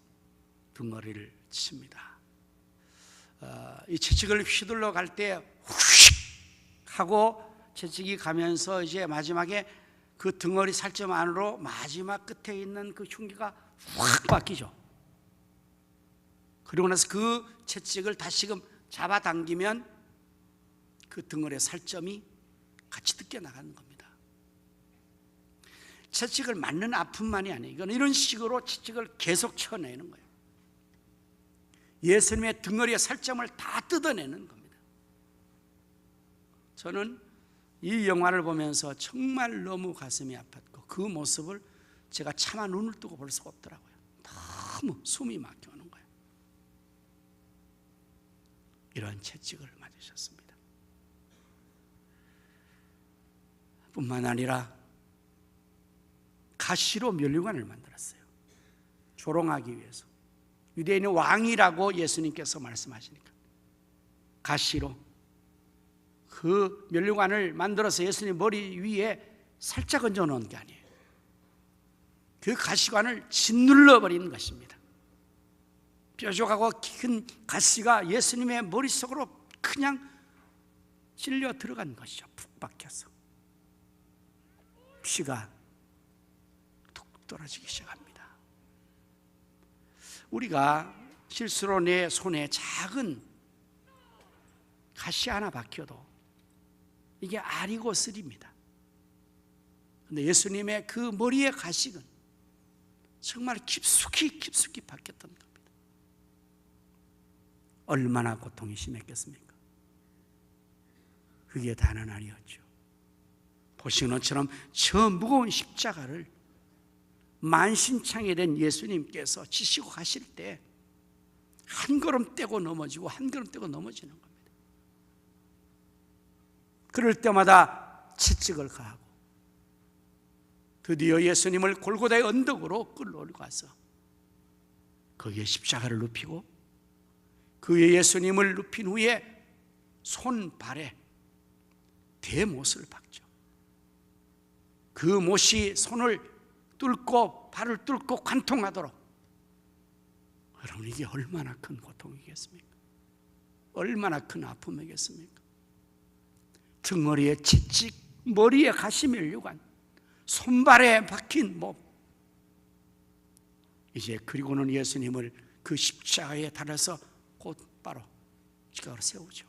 등허리를 칩니다. 이 채찍을 휘둘러 갈 때 휙 하고 채찍이 가면서 이제 마지막에 그 등허리 살점 안으로 마지막 끝에 있는 그 흉기가 확 바뀌죠. 그리고 나서 그 채찍을 다시금 잡아당기면 그 등허리의 살점이 같이 뜯겨 나가는 겁니다. 채찍을 맞는 아픔만이 아니에요. 이건 이런 식으로 채찍을 계속 쳐내는 거예요. 예수님의 등허리의 살점을 다 뜯어내는 겁니다. 저는 이 영화를 보면서 정말 너무 가슴이 아팠고, 그 모습을 제가 차마 눈을 뜨고 볼 수가 없더라고요. 너무 숨이 막혀오는 거예요. 이런 채찍을 맞으셨습니다. 뿐만 아니라 가시로 면류관을 만들었어요. 조롱하기 위해서. 유대인의 왕이라고 예수님께서 말씀하시니까 가시로 그 면류관을 만들어서 예수님 머리 위에 살짝 얹어 놓은 게 아니에요. 그 가시관을 짓눌러 버리는 것입니다. 뾰족하고 긴 가시가 예수님의 머릿속으로 그냥 찔려 들어간 것이죠. 푹 박혀서 피가 툭 떨어지기 시작합니다. 우리가 실수로 내 손에 작은 가시 하나 박혀도 이게 알이고 쓸입니다. 그런데 예수님의 그 머리의 가식은 정말 깊숙이 박혔던 겁니다. 얼마나 고통이 심했겠습니까? 그게 다는 아니었죠. 보시는 것처럼 저 무거운 십자가를 만신창이 된 예수님께서 지시고 가실 때 한 걸음 떼고 넘어지고 한 걸음 떼고 넘어지는 겁니다. 그럴 때마다 채찍을 가하고 드디어 예수님을 골고다의 언덕으로 끌어올려가서 거기에 십자가를 눕히고 그 위에 예수님을 눕힌 후에 손발에 대못을 박죠. 그 못이 손을 뚫고 발을 뚫고 관통하도록. 여러분, 이게 얼마나 큰 고통이겠습니까? 얼마나 큰 아픔이겠습니까? 등허리에 채찍, 머리에 가시 면류관, 손발에 박힌 못. 이제 그리고는 예수님을 그 십자가에 달아서 곧바로 지각으로 세우죠.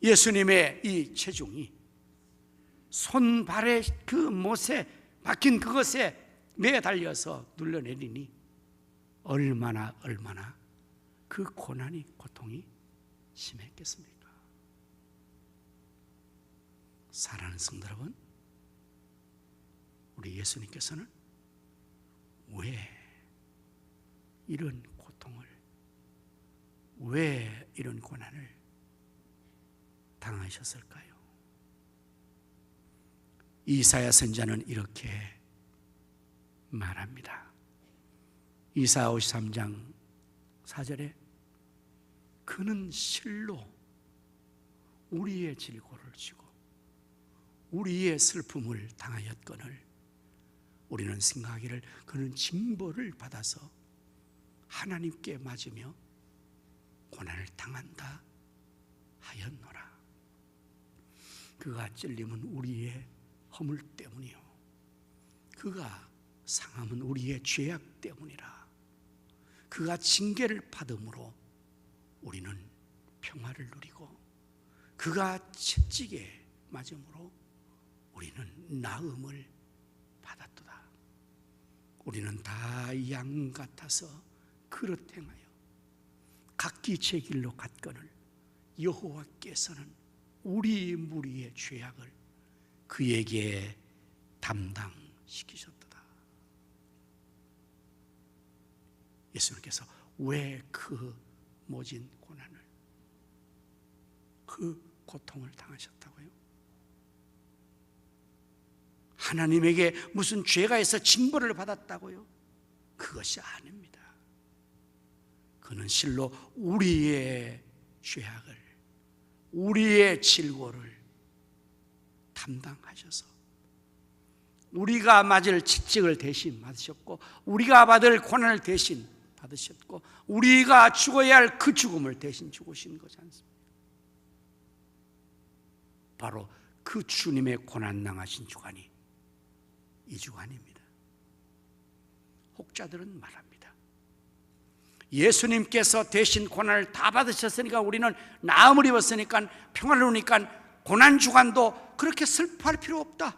예수님의 이 체중이 손발의 그 못에 박힌 그것에 매달려서 눌러내리니 얼마나 그 고난이, 고통이 심했겠습니까? 사랑하는 성도 여러분, 우리 예수님께서는 왜 이런 고통을, 왜 이런 고난을 당하셨을까요? 이사야 선지자는 이렇게 말합니다. 이사야 53장 4절에 그는 실로 우리의 질고를 지고 우리의 슬픔을 당하였거늘 우리는 생각하기를 그는 징벌을 받아서 하나님께 맞으며 고난을 당한다 하였노라. 그가 찔림은 우리의 허물 때문이요 그가 상함은 우리의 죄악 때문이라. 그가 징계를 받음으로 우리는 평화를 누리고 그가 채찍에 맞음으로 우리는 나음을 받았도다. 우리는 다 양 같아서 그릇 행하여 각기 제 길로 갔거늘 여호와께서는 우리 무리의 죄악을 그에게 담당시키셨도다. 예수님께서 왜 그 모진 고난을, 그 고통을 당하셨다고요? 하나님에게 무슨 죄가 있어 징벌을 받았다고요? 그것이 아닙니다. 그는 실로 우리의 죄악을, 우리의 질고를 담당하셔서 우리가 맞을 채찍을 대신 받으셨고 우리가 받을 고난을 대신 받으셨고 우리가 죽어야 할 그 죽음을 대신 죽으신 거지 않습니까? 바로 그 주님의 고난 당하신 주간이 이 주간입니다. 혹자들은 말합니다. 예수님께서 대신 고난을 다 받으셨으니까 우리는 나음을 입었으니까 평화를 누리니까 고난 주간도 그렇게 슬퍼할 필요 없다.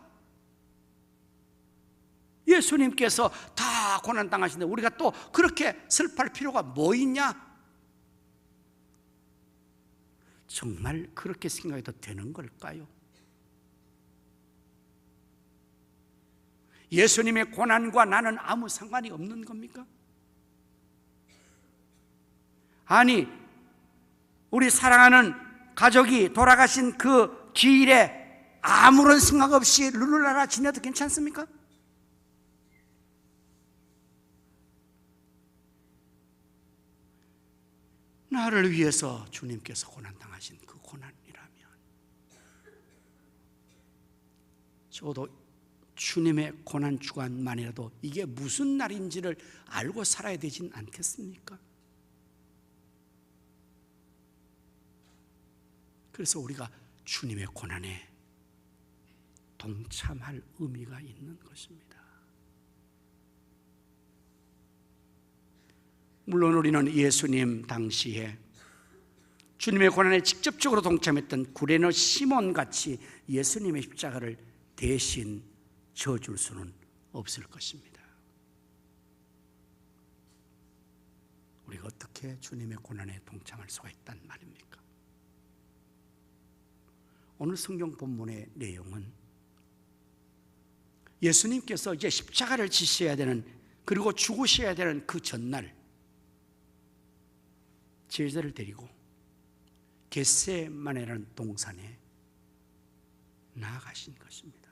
예수님께서 다 고난 당하시는데 우리가 또 그렇게 슬퍼할 필요가 뭐 있냐? 정말 그렇게 생각해도 되는 걸까요? 예수님의 고난과 나는 아무 상관이 없는 겁니까? 아니, 우리 사랑하는 가족이 돌아가신 그 기일에 아무런 생각 없이 룰루라라 지내도 괜찮습니까? 나를 위해서 주님께서 고난당하신 그 고난이라면 저도 주님의 고난 주간만이라도 이게 무슨 날인지를 알고 살아야 되진 않겠습니까? 그래서 우리가 주님의 고난에 동참할 의미가 있는 것입니다. 물론 우리는 예수님 당시에 주님의 고난에 직접적으로 동참했던 구레네 시몬같이 예수님의 십자가를 대신 져줄 수는 없을 것입니다. 우리가 어떻게 주님의 고난에 동참할 수가 있단 말입니까? 오늘 성경 본문의 내용은 예수님께서 이제 십자가를 지셔야 되는, 그리고 죽으셔야 되는 그 전날 제자를 데리고 겟세마네라는 동산에 나아가신 것입니다.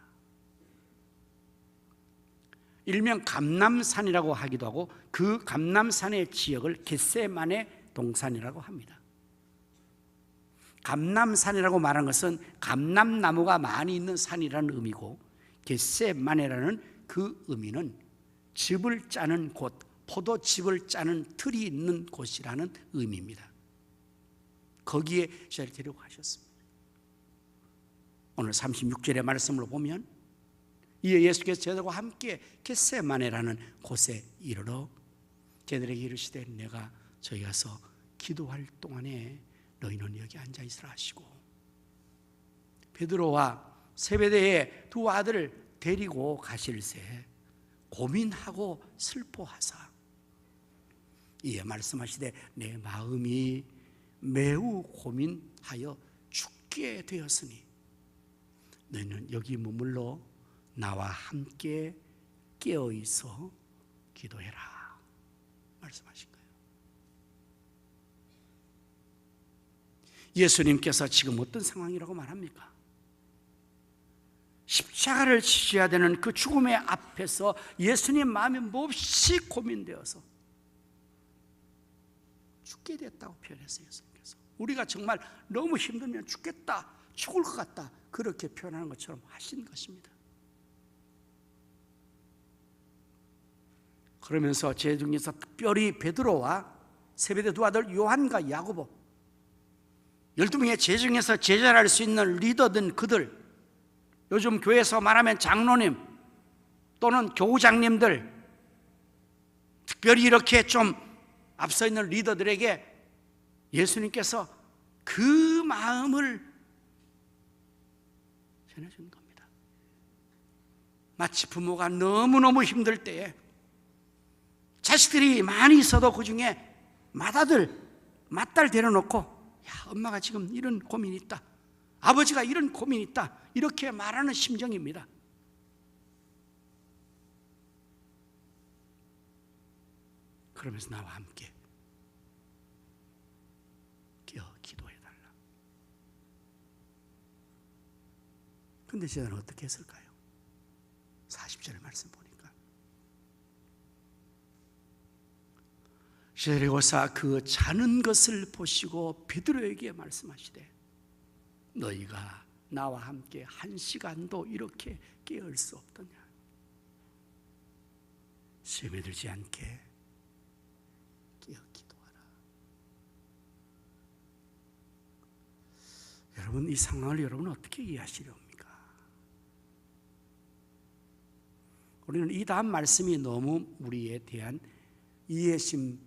일명 감람산이라고 하기도 하고 그 감람산의 지역을 겟세마네 동산이라고 합니다. 감람산이라고 말한 것은 감람나무가 많이 있는 산이라는 의미고, 겟세마네라는 그 의미는 즙을 짜는 곳, 포도즙을 짜는 틀이 있는 곳이라는 의미입니다. 거기에 저를 데리고 가셨습니다. 오늘 36절의 말씀을 보면 이에 예수께서 저들과 함께 겟세마네라는 곳에 이르러 저들에게 이르시되 내가 저기 가서 기도할 동안에 너희는 여기 앉아 있으라 하시고, 베드로와 세베대의 두 아들을 데리고 가실새 고민하고 슬퍼하사 이에 말씀하시되 내 마음이 매우 고민하여 죽게 되었으니 너희는 여기 머물러 나와 함께 깨어있어 기도해라 말씀하신 거예요. 예수님께서 지금 어떤 상황이라고 말합니까? 십자가를 지셔야 되는 그 죽음의 앞에서 예수님 마음이 몹시 고민되어서 죽게 됐다고 표현했어요. 예수님께서 우리가 정말 너무 힘들면 죽겠다, 죽을 것 같다, 그렇게 표현하는 것처럼 하신 것입니다. 그러면서 제 중에서 특별히 베드로와 세베대 두 아들 요한과 야고보, 12명의 제 중에서 제자를 할 수 있는 리더든 그들, 요즘 교회에서 말하면 장로님 또는 교우장님들, 특별히 이렇게 좀 앞서 있는 리더들에게 예수님께서 그 마음을 전해준 겁니다. 마치 부모가 너무너무 힘들 때에 자식들이 많이 있어도 그 중에 맏아들, 맏딸 데려놓고 야, 엄마가 지금 이런 고민이 있다, 아버지가 이런 고민이 있다, 이렇게 말하는 심정입니다. 그러면서 나와 함께 기도해달라. 근데 저는 어떻게 했을까요? 40절의 말씀 보니까 시리고사 그 자는 것을 보시고 베드로에게 말씀하시되 너희가 나와 함께 한 시간도 이렇게 깨어있을 수 없더냐. 시험에 들지 않게 깨어 기도하라. 여러분, 이 상황을 여러분 어떻게 이해하시렵니까? 우리는 이 다음 말씀이 너무 우리에 대한 이해심,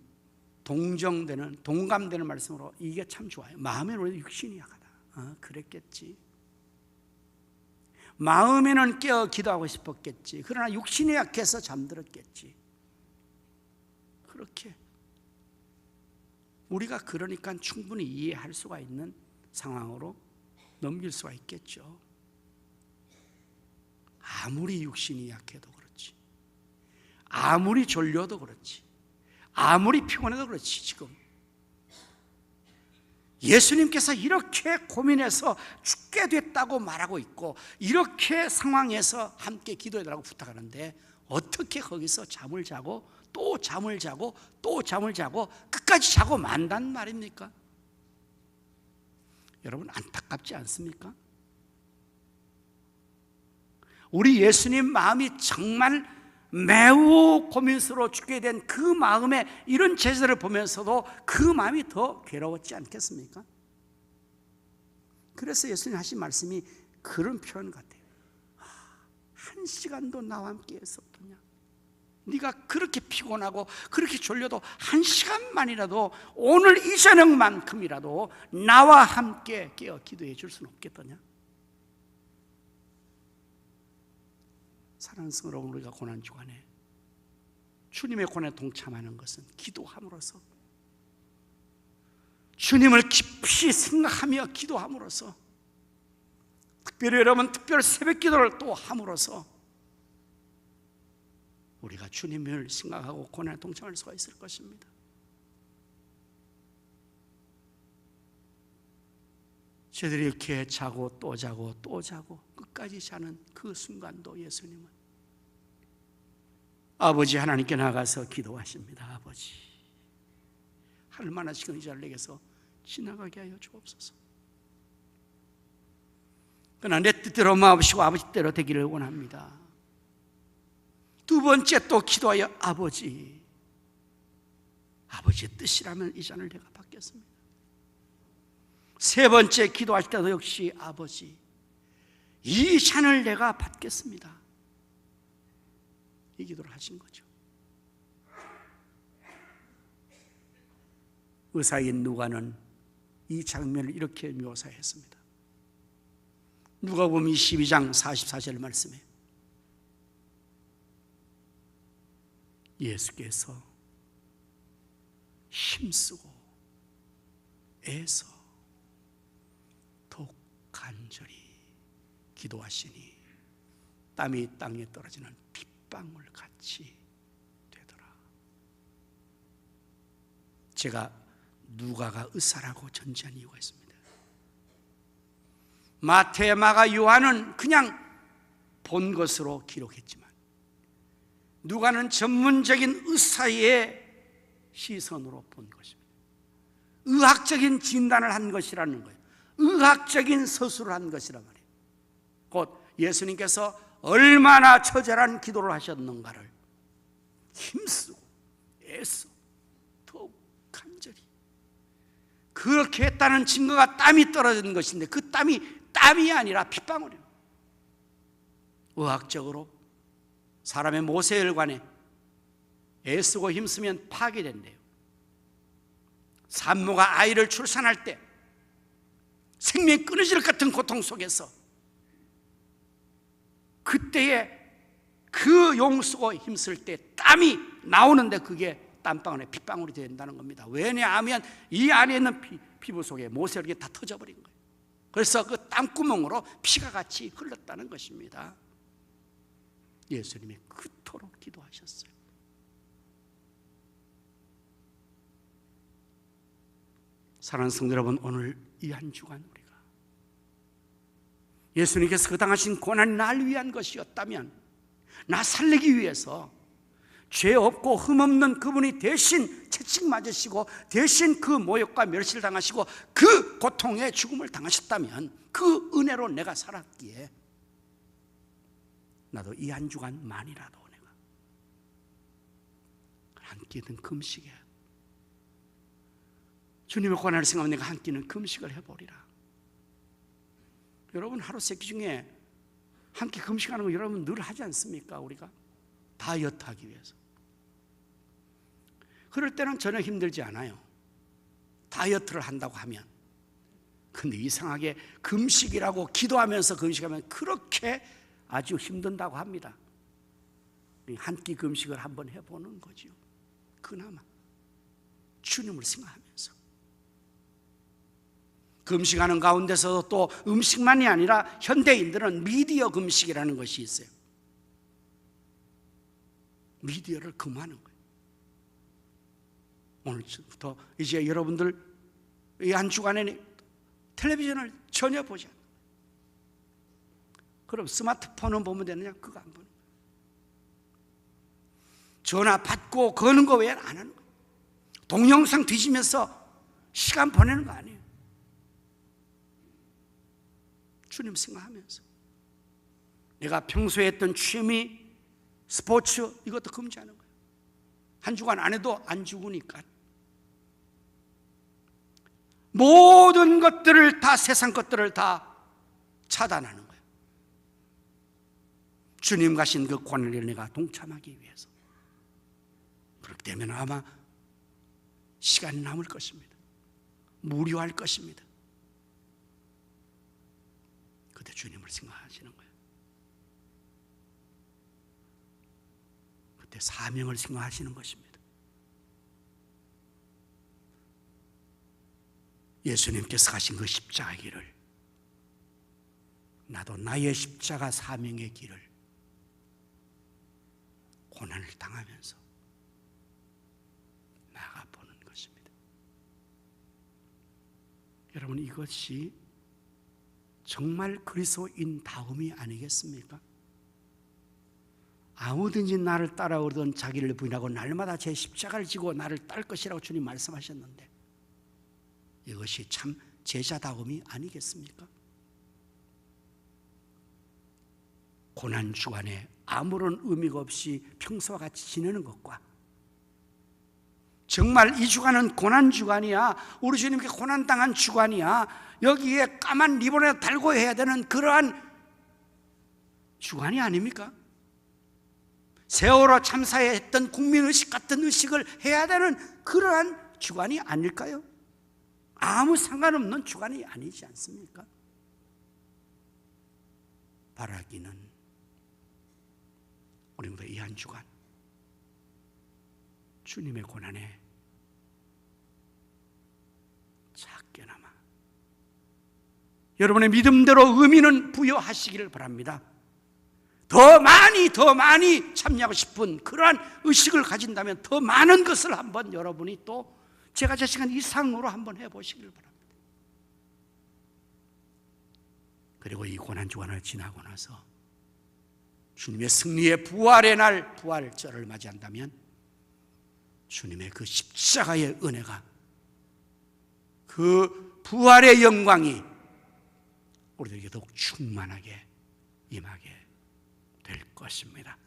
동정되는, 동감되는 말씀으로 이게 참 좋아요. 마음에는 우리 육신이 약하다. 그랬겠지. 마음에는 깨어 기도하고 싶었겠지. 그러나 육신이 약해서 잠들었겠지. 그렇게 우리가 그러니까 충분히 이해할 수가 있는 상황으로 넘길 수가 있겠죠. 아무리 육신이 약해도 그렇지, 아무리 졸려도 그렇지, 아무리 피곤해도 그렇지, 지금 예수님께서 이렇게 고민해서 죽게 됐다고 말하고 있고 이렇게 상황에서 함께 기도해달라고 부탁하는데 어떻게 거기서 잠을 자고 또 잠을 자고 또 잠을 자고 끝까지 자고 만단 말입니까? 여러분, 안타깝지 않습니까? 우리 예수님 마음이 정말 매우 고민스러워 죽게 된 그 마음에 이런 제자를 보면서도 그 마음이 더 괴로웠지 않겠습니까? 그래서 예수님 하신 말씀이 그런 표현 같아요. 한 시간도 나와 함께 했었더냐. 네가 그렇게 피곤하고 그렇게 졸려도 1시간만이라도 오늘 이 저녁만큼이라도 나와 함께 깨어 기도해 줄 수는 없겠더냐? 사랑하는 성도 여러분, 우리가 고난주간에 주님의 고난에 동참하는 것은 기도함으로써, 주님을 깊이 생각하며 기도함으로써, 특별히 여러분 특별 새벽 기도를 또 함으로써 우리가 주님을 생각하고 고난에 동참할 수가 있을 것입니다. 저희들이 이렇게 자고 또 자고 또 자고 끝까지 자는 그 순간도 예수님은 아버지 하나님께 나가서 기도하십니다. 아버지, 할만한 시간 이 자를 내게서 지나가게 하여 주옵소서. 그러나 내 뜻대로 마옵시고 아버지 뜻대로 되기를 원합니다. 두 번째 또 기도하여 아버지의 뜻이라면 이 잔을 내가 받겠습니다. 세 번째 기도할 때도 역시 아버지, 이 잔을 내가 받겠습니다. 이 기도를 하신 거죠. 의사인 누가는 이 장면을 이렇게 묘사했습니다. 누가복음 22장 44절 말씀에 예수께서 힘쓰고 애써 더욱 간절히 기도하시니 땀이 땅에 떨어지는 빗방울 같이 되더라. 제가 누가가 의사라고 전제한 이유가 있습니다. 마태, 마가, 요한은 그냥 본 것으로 기록했지만 누가는 전문적인 의사의 시선으로 본 것입니다. 의학적인 진단을 한 것이라는 거예요. 의학적인 서술을 한 것이란 말이에요. 곧 예수님께서 얼마나 처절한 기도를 하셨는가를 힘쓰고 애써 더욱 간절히, 그렇게 했다는 증거가 땀이 떨어지는 것인데 그 땀이 아니라 핏방울이에요. 의학적으로 사람의 모세혈관에 애쓰고 힘쓰면 파괴된대요. 산모가 아이를 출산할 때 생명이 끊어질 것 같은 고통 속에서 그때에 그 용쓰고 힘쓸 때 땀이 나오는데 그게 땀방울에 핏방울이 된다는 겁니다. 왜냐하면 이 안에 있는 피부 속에 모세혈관이 다 터져버린 거예요. 그래서 그 땀구멍으로 피가 같이 흘렀다는 것입니다. 예수님이 그토록 기도하셨어요. 사랑하는 성도 여러분, 오늘 이 한 주간 우리가 예수님께서 그 당하신 고난이 날 위한 것이었다면, 나 살리기 위해서 죄 없고 흠 없는 그분이 대신 채찍 맞으시고 대신 그 모욕과 멸시를 당하시고 그 고통의 죽음을 당하셨다면, 그 은혜로 내가 살았기에 나도 이 한 주간만이라도 내가 한 끼는 금식에, 주님의 고난을 생각하면 내가 한 끼는 금식을 해보리라. 여러분 하루 세 끼 중에 한 끼 금식하는 거 여러분 늘 하지 않습니까? 우리가 다이어트 하기 위해서. 그럴 때는 전혀 힘들지 않아요. 다이어트를 한다고 하면. 근데 이상하게 금식이라고 기도하면서 금식하면 그렇게 아주 힘든다고 합니다. 한 끼 금식을 한번 해보는 거죠. 그나마 주님을 생각하면서. 금식하는 가운데서도 또 음식만이 아니라 현대인들은 미디어 금식이라는 것이 있어요. 미디어를 금하는 거예요. 오늘부터 이제 여러분들 이 한 주간에 텔레비전을 전혀 보지 않아요. 그럼 스마트폰은 보면 되느냐? 그거 안 보는 거예요. 전화 받고 거는 거 외에는 안 하는 거예요. 동영상 뒤지면서 시간 보내는 거 아니에요. 주님 생각하면서. 내가 평소에 했던 취미, 스포츠 이것도 금지하는 거예요. 한 주간 안 해도 안 죽으니까. 모든 것들을 다, 세상 것들을 다 차단하는 거예요. 주님 가신 그 고난을 내가 동참하기 위해서. 그렇기 때문에 아마 시간이 남을 것입니다. 무료할 것입니다. 그때 주님을 생각하시는 거예요. 그때 사명을 생각하시는 것입니다. 예수님께서 가신 그 십자가 길을, 나도 나의 십자가 사명의 길을 고난을 당하면서 나아가보는 것입니다. 여러분, 이것이 정말 그리스도인다움이 아니겠습니까? 아무든지 나를 따라오던 자기를 부인하고 날마다 제 십자가를 지고 나를 따를 것이라고 주님 말씀하셨는데, 이것이 참 제자다움이 아니겠습니까? 고난주간에 아무런 의미가 없이 평소와 같이 지내는 것과, 정말 이 주간은 고난주간이야, 우리 주님께 고난당한 주간이야, 여기에 까만 리본에 달고 해야 되는 그러한 주간이 아닙니까? 세월호 참사에 했던 국민의식 같은 의식을 해야 되는 그러한 주간이 아닐까요? 아무 상관없는 주간이 아니지 않습니까? 바라기는 우리 모두 이 한 주간 주님의 고난에 작게나마 여러분의 믿음대로 의미는 부여하시기를 바랍니다. 더 많이 참여하고 싶은 그러한 의식을 가진다면 더 많은 것을 한번 여러분이 또 제가 제 시간 이상으로 한번 해보시기를 바랍니다. 그리고 이 고난주간을 지나고 나서 주님의 승리의 부활의 날, 부활절을 맞이한다면 주님의 그 십자가의 은혜가, 그 부활의 영광이 우리들에게 더욱 충만하게 임하게 될 것입니다.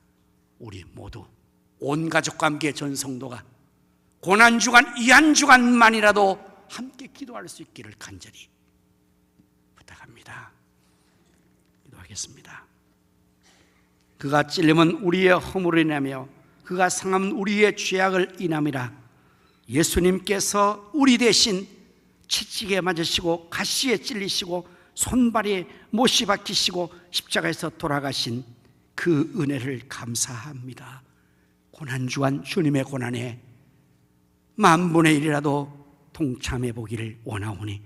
우리 모두 온 가족과 함께 전 성도가 고난주간 이 한 주간만이라도 함께 기도할 수 있기를 간절히 부탁합니다. 기도하겠습니다. 그가 찔림은 우리의 허물을 인하며 그가 상함은 우리의 죄악을 인함이라. 예수님께서 우리 대신 채찍에 맞으시고 가시에 찔리시고 손발에 못이 박히시고 십자가에서 돌아가신 그 은혜를 감사합니다. 고난주간 주님의 고난에 만분의 일이라도 동참해 보기를 원하오니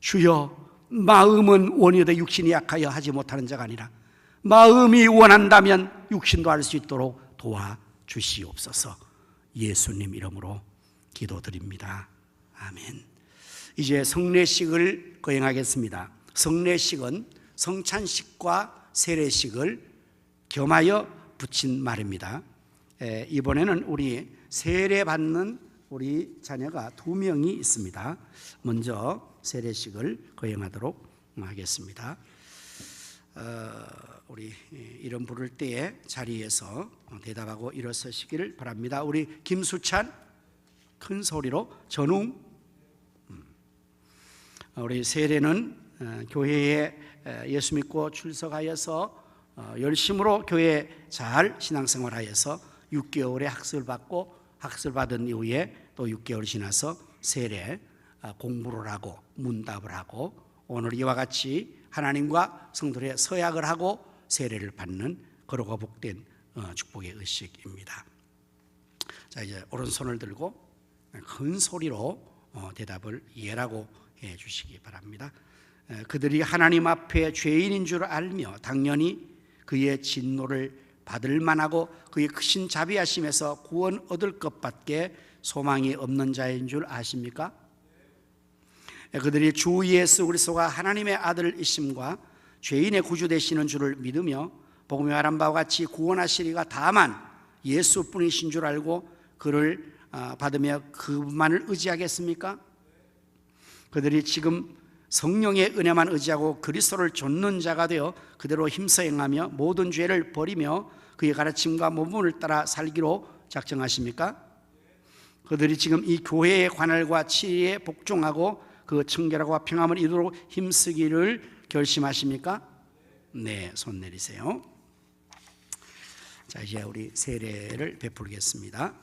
주여, 마음은 원이어도 육신이 약하여 하지 못하는 자가 아니라 마음이 원한다면 육신도 할 수 있도록 도와주시옵소서. 예수님 이름으로 기도드립니다. 아멘. 이제 성례식을 거행하겠습니다. 성례식은 성찬식과 세례식을 겸하여 붙인 말입니다. 이번에는 우리 세례받는 우리 자녀가 2명이 있습니다. 먼저 세례식을 거행하도록 하겠습니다. 우리 이름 부를 때에 자리에서 대답하고 일어서시기를 바랍니다. 우리 김수찬, 큰 소리로. 전웅. 우리 세례는 교회에 예수 믿고 출석하여서 열심으로 교회 잘 신앙생활하여서 6개월의 학습을 받고, 학습을 받은 이후에 또 6개월 지나서 세례 공부를 하고 문답을 하고, 오늘 이와 같이 하나님과 성도의 서약을 하고 세례를 받는 그러고 복된 축복의 의식입니다. 자, 이제 오른손을 들고 큰 소리로 대답을 예라고 해 주시기 바랍니다. 그들이 하나님 앞에 죄인인 줄 알며 당연히 그의 진노를 받을 만하고 그의 크신 자비하심에서 구원 얻을 것밖에 소망이 없는 자인 줄 아십니까? 그들이 주 예수 그리스도가 하나님의 아들이심과 죄인의 구주 되시는 줄을 믿으며 복음에 말한 바와 같이 구원하시리가 다만 예수뿐이신 줄 알고 그를 받으며 그분만을 의지하겠습니까? 그들이 지금 성령의 은혜만 의지하고 그리스도를 좇는 자가 되어 그대로 힘써 행하며 모든 죄를 버리며 그의 가르침과 모범을 따라 살기로 작정하십니까? 그들이 지금 이 교회의 관할과 치리에 복종하고 그 청결하고 평안을 이루도록 힘쓰기를 결심하십니까? 네, 손 내리세요. 자, 이제 우리 세례를 베풀겠습니다.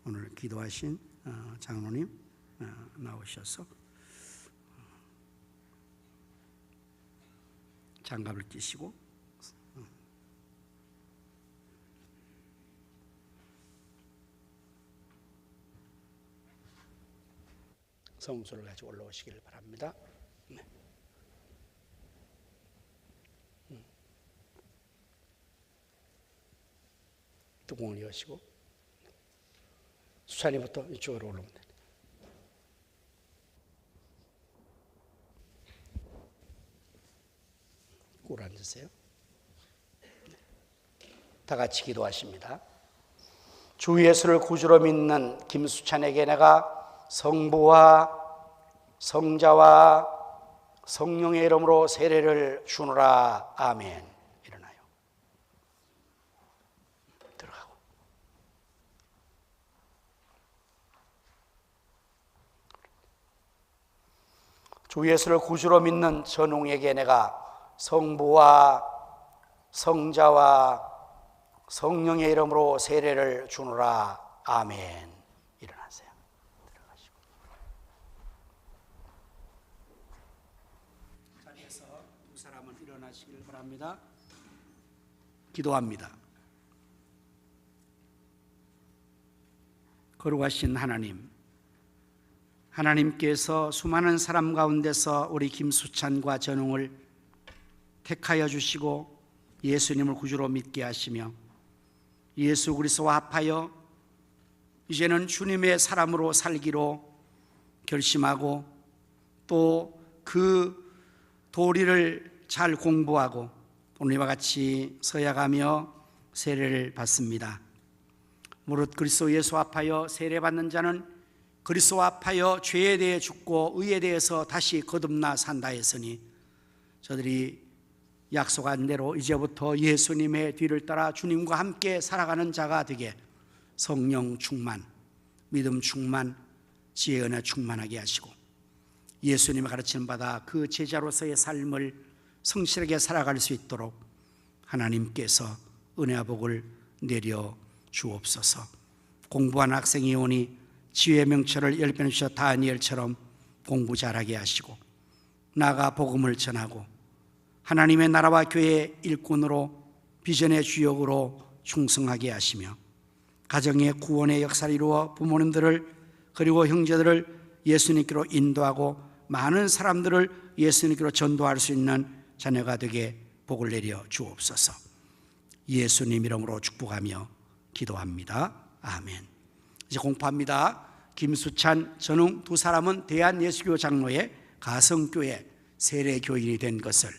오늘 기도하신 장로님 나오셔서 장갑을 끼시고 성수를 가지고 올라오시기를 바랍니다. 네. 뚜껑을 여시고 수찬이부터 이쪽으로 올라오면 됩니다. 꿇어 앉으세요. 다 같이 기도하십니다. 주 예수를 구주로 믿는 김수찬에게 내가 성부와 성자와 성령의 이름으로 세례를 주노라. 아멘. 일어나요. 들어가고. 주 예수를 구주로 믿는 전웅에게 내가 성부와 성자와 성령의 이름으로 세례를 주노라. 아멘. 일어나세요. 들어가시고. 자리에서 두 사람은 일어나시길 바랍니다. 기도합니다. 거룩하신 하나님, 하나님께서 수많은 사람 가운데서 우리 김수찬과 전웅을 택하여 주시고 예수님을 구주로 믿게 하시며 예수 그리스도와 합하여 이제는 주님의 사람으로 살기로 결심하고 또 그 도리를 잘 공부하고 오늘과 같이 서약하며 세례를 받습니다. 무릇 그리스도 예수 합하여 세례받는 자는 그리스도 합하여 죄에 대해 죽고 의에 대해서 다시 거듭나 산다 했으니 저들이 약속한 대로 이제부터 예수님의 뒤를 따라 주님과 함께 살아가는 자가 되게 성령 충만, 믿음 충만, 지혜 은혜 충만하게 하시고 예수님의 가르치는 바다 그 제자로서의 삶을 성실하게 살아갈 수 있도록 하나님께서 은혜와 복을 내려 주옵소서. 공부한 학생이 오니 지혜의 명철을 10배나 주셔 다니엘처럼 공부 잘하게 하시고 나아가 복음을 전하고 하나님의 나라와 교회의 일꾼으로 비전의 주역으로 충성하게 하시며 가정의 구원의 역사를 이루어 부모님들을 그리고 형제들을 예수님께로 인도하고 많은 사람들을 예수님께로 전도할 수 있는 자녀가 되게 복을 내려 주옵소서. 예수님 이름으로 축복하며 기도합니다. 아멘. 이제 공포합니다. 김수찬, 전웅 두 사람은 대한예수교 장로의 가성교회 세례교인이 된 것을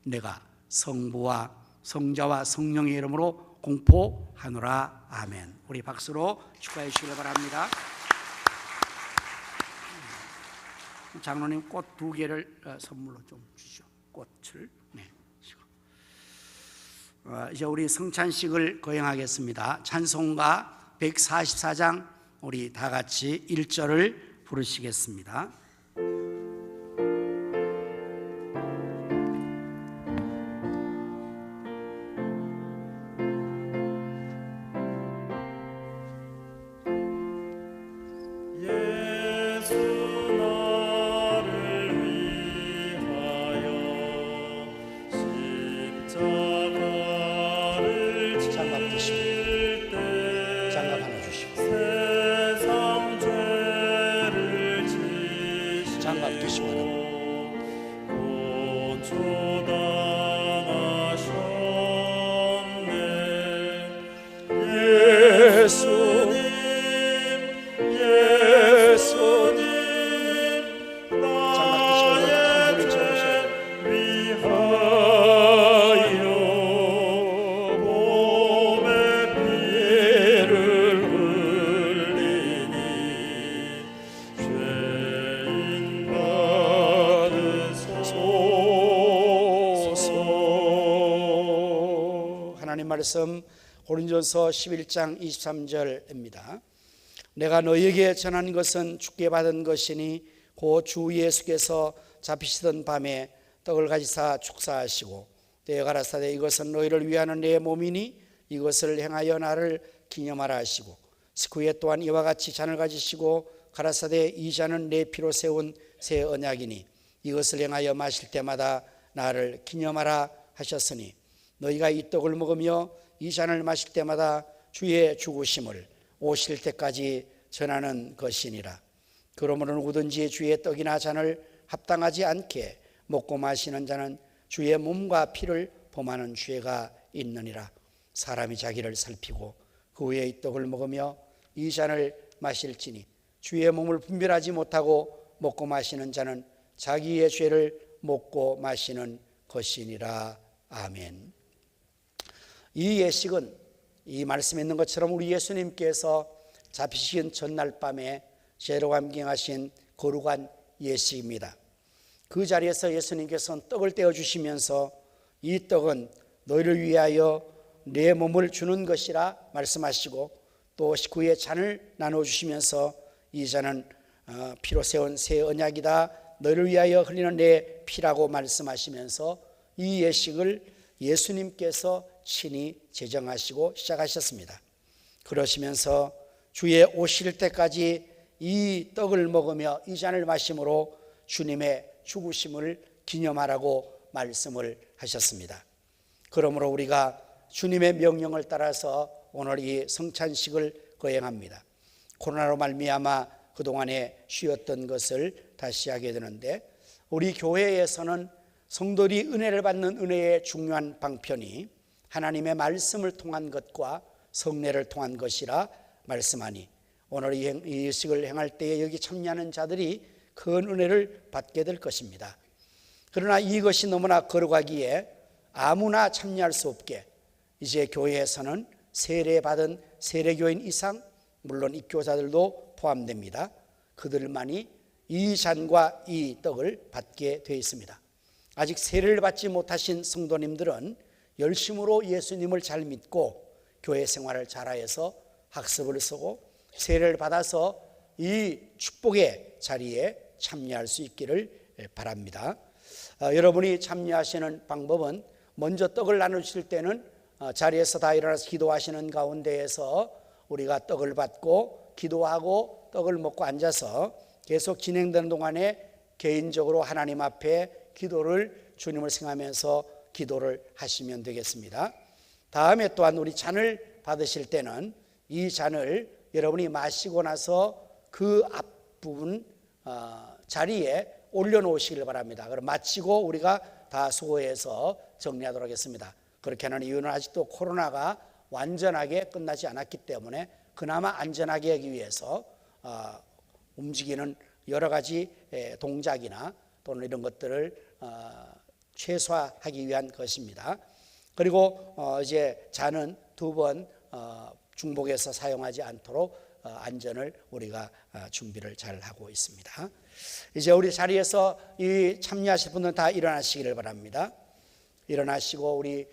내가 성부와 성자와 성령의 이름으로 공포하노라. 아멘. 우리 박수로 축하해 주시기 바랍니다. 장로님 꽃 2개를 선물로 좀 주시죠. 꽃을. 네. 이제 우리 성찬식을 거행하겠습니다. 찬송가 144장 우리 다 같이 1절을 부르시겠습니다. 말씀 고린도서 11장 23절입니다. 내가 너희에게 전한 것은 주께 받은 것이니 곧 주 예수께서 잡히시던 밤에 떡을 가지사 축사하시고 떼어 가라사대 이것은 너희를 위하는 내 몸이니 이것을 행하여 나를 기념하라 하시고 19회 또한 이와 같이 잔을 가지시고 가라사대 이 잔은 내 피로 세운 새 언약이니 이것을 행하여 마실 때마다 나를 기념하라 하셨으니 너희가 이 떡을 먹으며 이 잔을 마실 때마다 주의 죽으심을 오실 때까지 전하는 것이니라. 그러므로 누구든지 주의 떡이나 잔을 합당하지 않게 먹고 마시는 자는 주의 몸과 피를 범하는 죄가 있느니라. 사람이 자기를 살피고 그 후에 이 떡을 먹으며 이 잔을 마실지니 주의 몸을 분별하지 못하고 먹고 마시는 자는 자기의 죄를 먹고 마시는 것이니라. 아멘. 이 예식은 이 말씀에 있는 것처럼 우리 예수님께서 잡히신 전날 밤에 죄로 감경하신 거룩한 예식입니다. 그 자리에서 예수님께서는 떡을 떼어주시면서 이 떡은 너희를 위하여 내 몸을 주는 것이라 말씀하시고 또 19회 잔을 나눠주시면서 이 잔은 피로 세운 새 언약이다 너희를 위하여 흘리는 내 피라고 말씀하시면서 이 예식을 예수님께서 친히 제정하시고 시작하셨습니다. 그러시면서 주의 오실 때까지 이 떡을 먹으며 이 잔을 마심으로 주님의 죽으심을 기념하라고 말씀을 하셨습니다. 그러므로 우리가 주님의 명령을 따라서 오늘 이 성찬식을 거행합니다. 코로나로 말미암아 그동안에 쉬었던 것을 다시 하게 되는데 우리 교회에서는 성도들이 은혜를 받는 은혜의 중요한 방편이 하나님의 말씀을 통한 것과 성례를 통한 것이라 말씀하니 오늘 이 예식을 행할 때에 여기 참여하는 자들이 큰 은혜를 받게 될 것입니다. 그러나 이것이 너무나 거룩하기에 아무나 참여할 수 없게 이제 교회에서는 세례받은 세례교인 이상 물론 입교자들도 포함됩니다. 그들만이 이 잔과 이 떡을 받게 되어 있습니다. 아직 세례를 받지 못하신 성도님들은 열심으로 예수님을 잘 믿고 교회 생활을 잘하여서 학습을 쓰고 세례를 받아서 이 축복의 자리에 참여할 수 있기를 바랍니다. 여러분이 참여하시는 방법은 먼저 떡을 나누실 때는 자리에서 다 일어나서 기도하시는 가운데에서 우리가 떡을 받고 기도하고 떡을 먹고 앉아서 계속 진행되는 동안에 개인적으로 하나님 앞에 기도를 주님을 생각하면서 기도를 하시면 되겠습니다. 다음에 또한 우리 잔을 받으실 때는 이 잔을 여러분이 마시고 나서 그 앞부분 자리에 올려놓으시길 바랍니다. 그럼 마치고 우리가 다 수고해서 정리하도록 하겠습니다. 그렇게 하는 이유는 아직도 코로나가 완전하게 끝나지 않았기 때문에 그나마 안전하게 하기 위해서 움직이는 여러 가지 동작이나 또는 이런 것들을 최소화하기 위한 것입니다. 그리고 이제 잔은 두 번 중복해서 사용하지 않도록 안전을 우리가 준비를 잘 하고 있습니다. 이제 우리 자리에서 이 참여하실 분들은 다 일어나시기를 바랍니다. 일어나시고 우리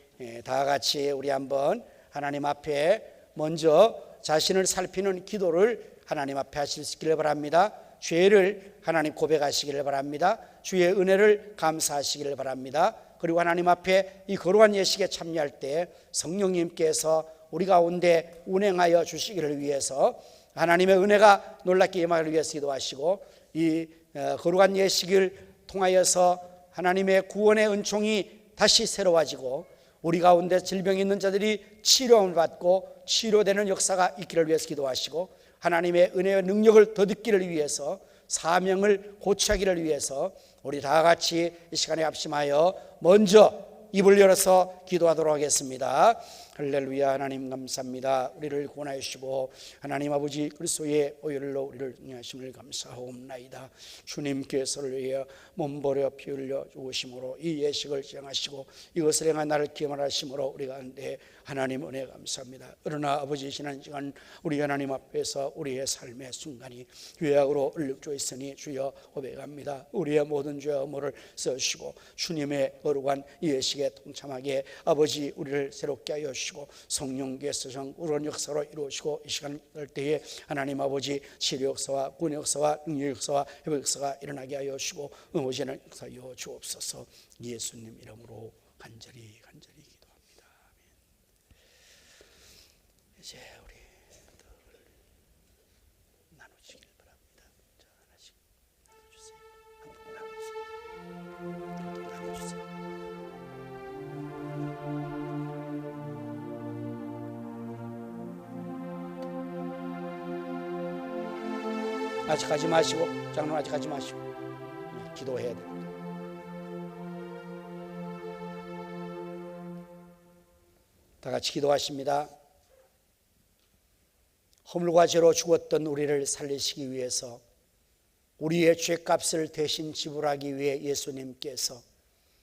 다 같이 우리 한번 하나님 앞에 먼저 자신을 살피는 기도를 하나님 앞에 하실 수 있기를 바랍니다. 죄를 하나님 고백하시기를 바랍니다. 주의 은혜를 감사하시기를 바랍니다. 그리고 하나님 앞에 이 거룩한 예식에 참여할 때 성령님께서 우리 가운데 운행하여 주시기를 위해서 하나님의 은혜가 놀랍게 임하기를 위해서 기도하시고 이 거룩한 예식을 통하여서 하나님의 구원의 은총이 다시 새로워지고 우리 가운데 질병이 있는 자들이 치료를 받고 치료되는 역사가 있기를 위해서 기도하시고 하나님의 은혜의 능력을 더듬기를 위해서 사명을 고취하기를 위해서 우리 다 같이 이 시간에 합심하여 먼저 입을 열어서 기도하도록 하겠습니다. 할렐루야. 하나님 감사합니다. 우리를 구원하여 주시고 하나님 아버지 그리스도의 오열로 우리를 인하심을 감사하옵나이다. 주님께서를 위하여 몸버려 피 흘려 죽으심으로 이 예식을 시행하시고 이것을 행한 나를 기념하심으로 우리가 한데 하나님 은혜 감사합니다. 그러나 아버지 지난 시간 우리 하나님 앞에서 우리의 삶의 순간이 죄악으로 얼룩져 있으니 주여 고백합니다. 우리의 모든 죄와 허물을 써주시고 주님의 거룩한 예식에 동참하게 아버지 우리를 새롭게 하여 주시고 성령께서 우런 역사로 이루시고 이 시간 될 때에 하나님 아버지 치료 역사와 구원 역사와 능력 역사와 회복 역사가 일어나게 하여 주시고 응오시는 역사여 주옵소서. 예수님 이름으로 간절히 기도합니다. 아멘. 이제 우리 아직 가지 마시고, 장로님 아직 가지 마시고, 기도해야 됩니다. 다 같이 기도하십니다. 허물과 죄로 죽었던 우리를 살리시기 위해서, 우리의 죄값을 대신 지불하기 위해 예수님께서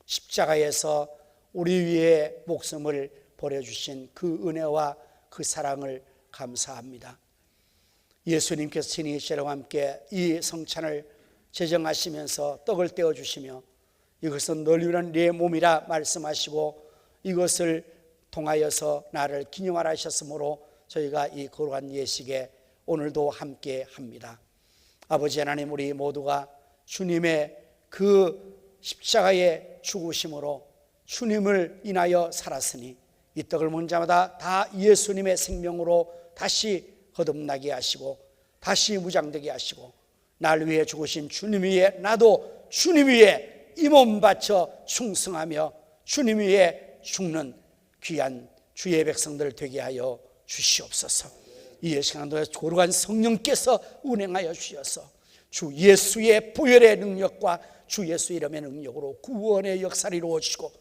십자가에서 우리 위해 목숨을 버려주신 그 은혜와 그 사랑을 감사합니다. 예수님께서 친히 저와 함께 이 성찬을 제정하시면서 떡을 떼어주시며 이것은 널 위한 내 몸이라 말씀하시고 이것을 통하여서 나를 기념하라 하셨으므로 저희가 이 거룩한 예식에 오늘도 함께 합니다. 아버지 하나님, 우리 모두가 주님의 그 십자가의 죽으심으로 주님을 인하여 살았으니 이 떡을 먹는 자마다 다 예수님의 생명으로 다시 거듭나게 하시고 다시 무장되게 하시고 날 위해 죽으신 주님 위에 나도 주님 위에 이 몸 바쳐 충성하며 주님 위에 죽는 귀한 주의 백성들 되게 하여 주시옵소서. 이 시간도 거룩한 성령께서 운행하여 주셔서 주 예수의 보혈의 능력과 주 예수 이름의 능력으로 구원의 역사를 이루어주시고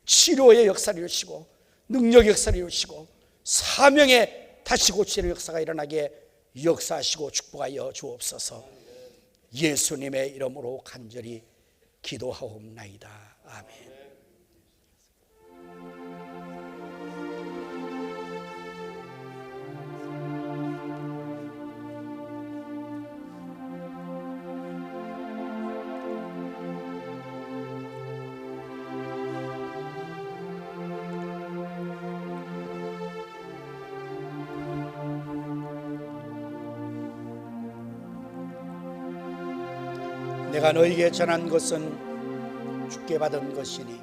치료의 역사를 이루시고 능력의 역사를 이루시고 사명의 다시 고치는 역사가 일어나게 역사하시고 축복하여 주옵소서. 예수님의 이름으로 간절히 기도하옵나이다. 아멘. 내가 너에게 전한 것은 주께 받은 것이니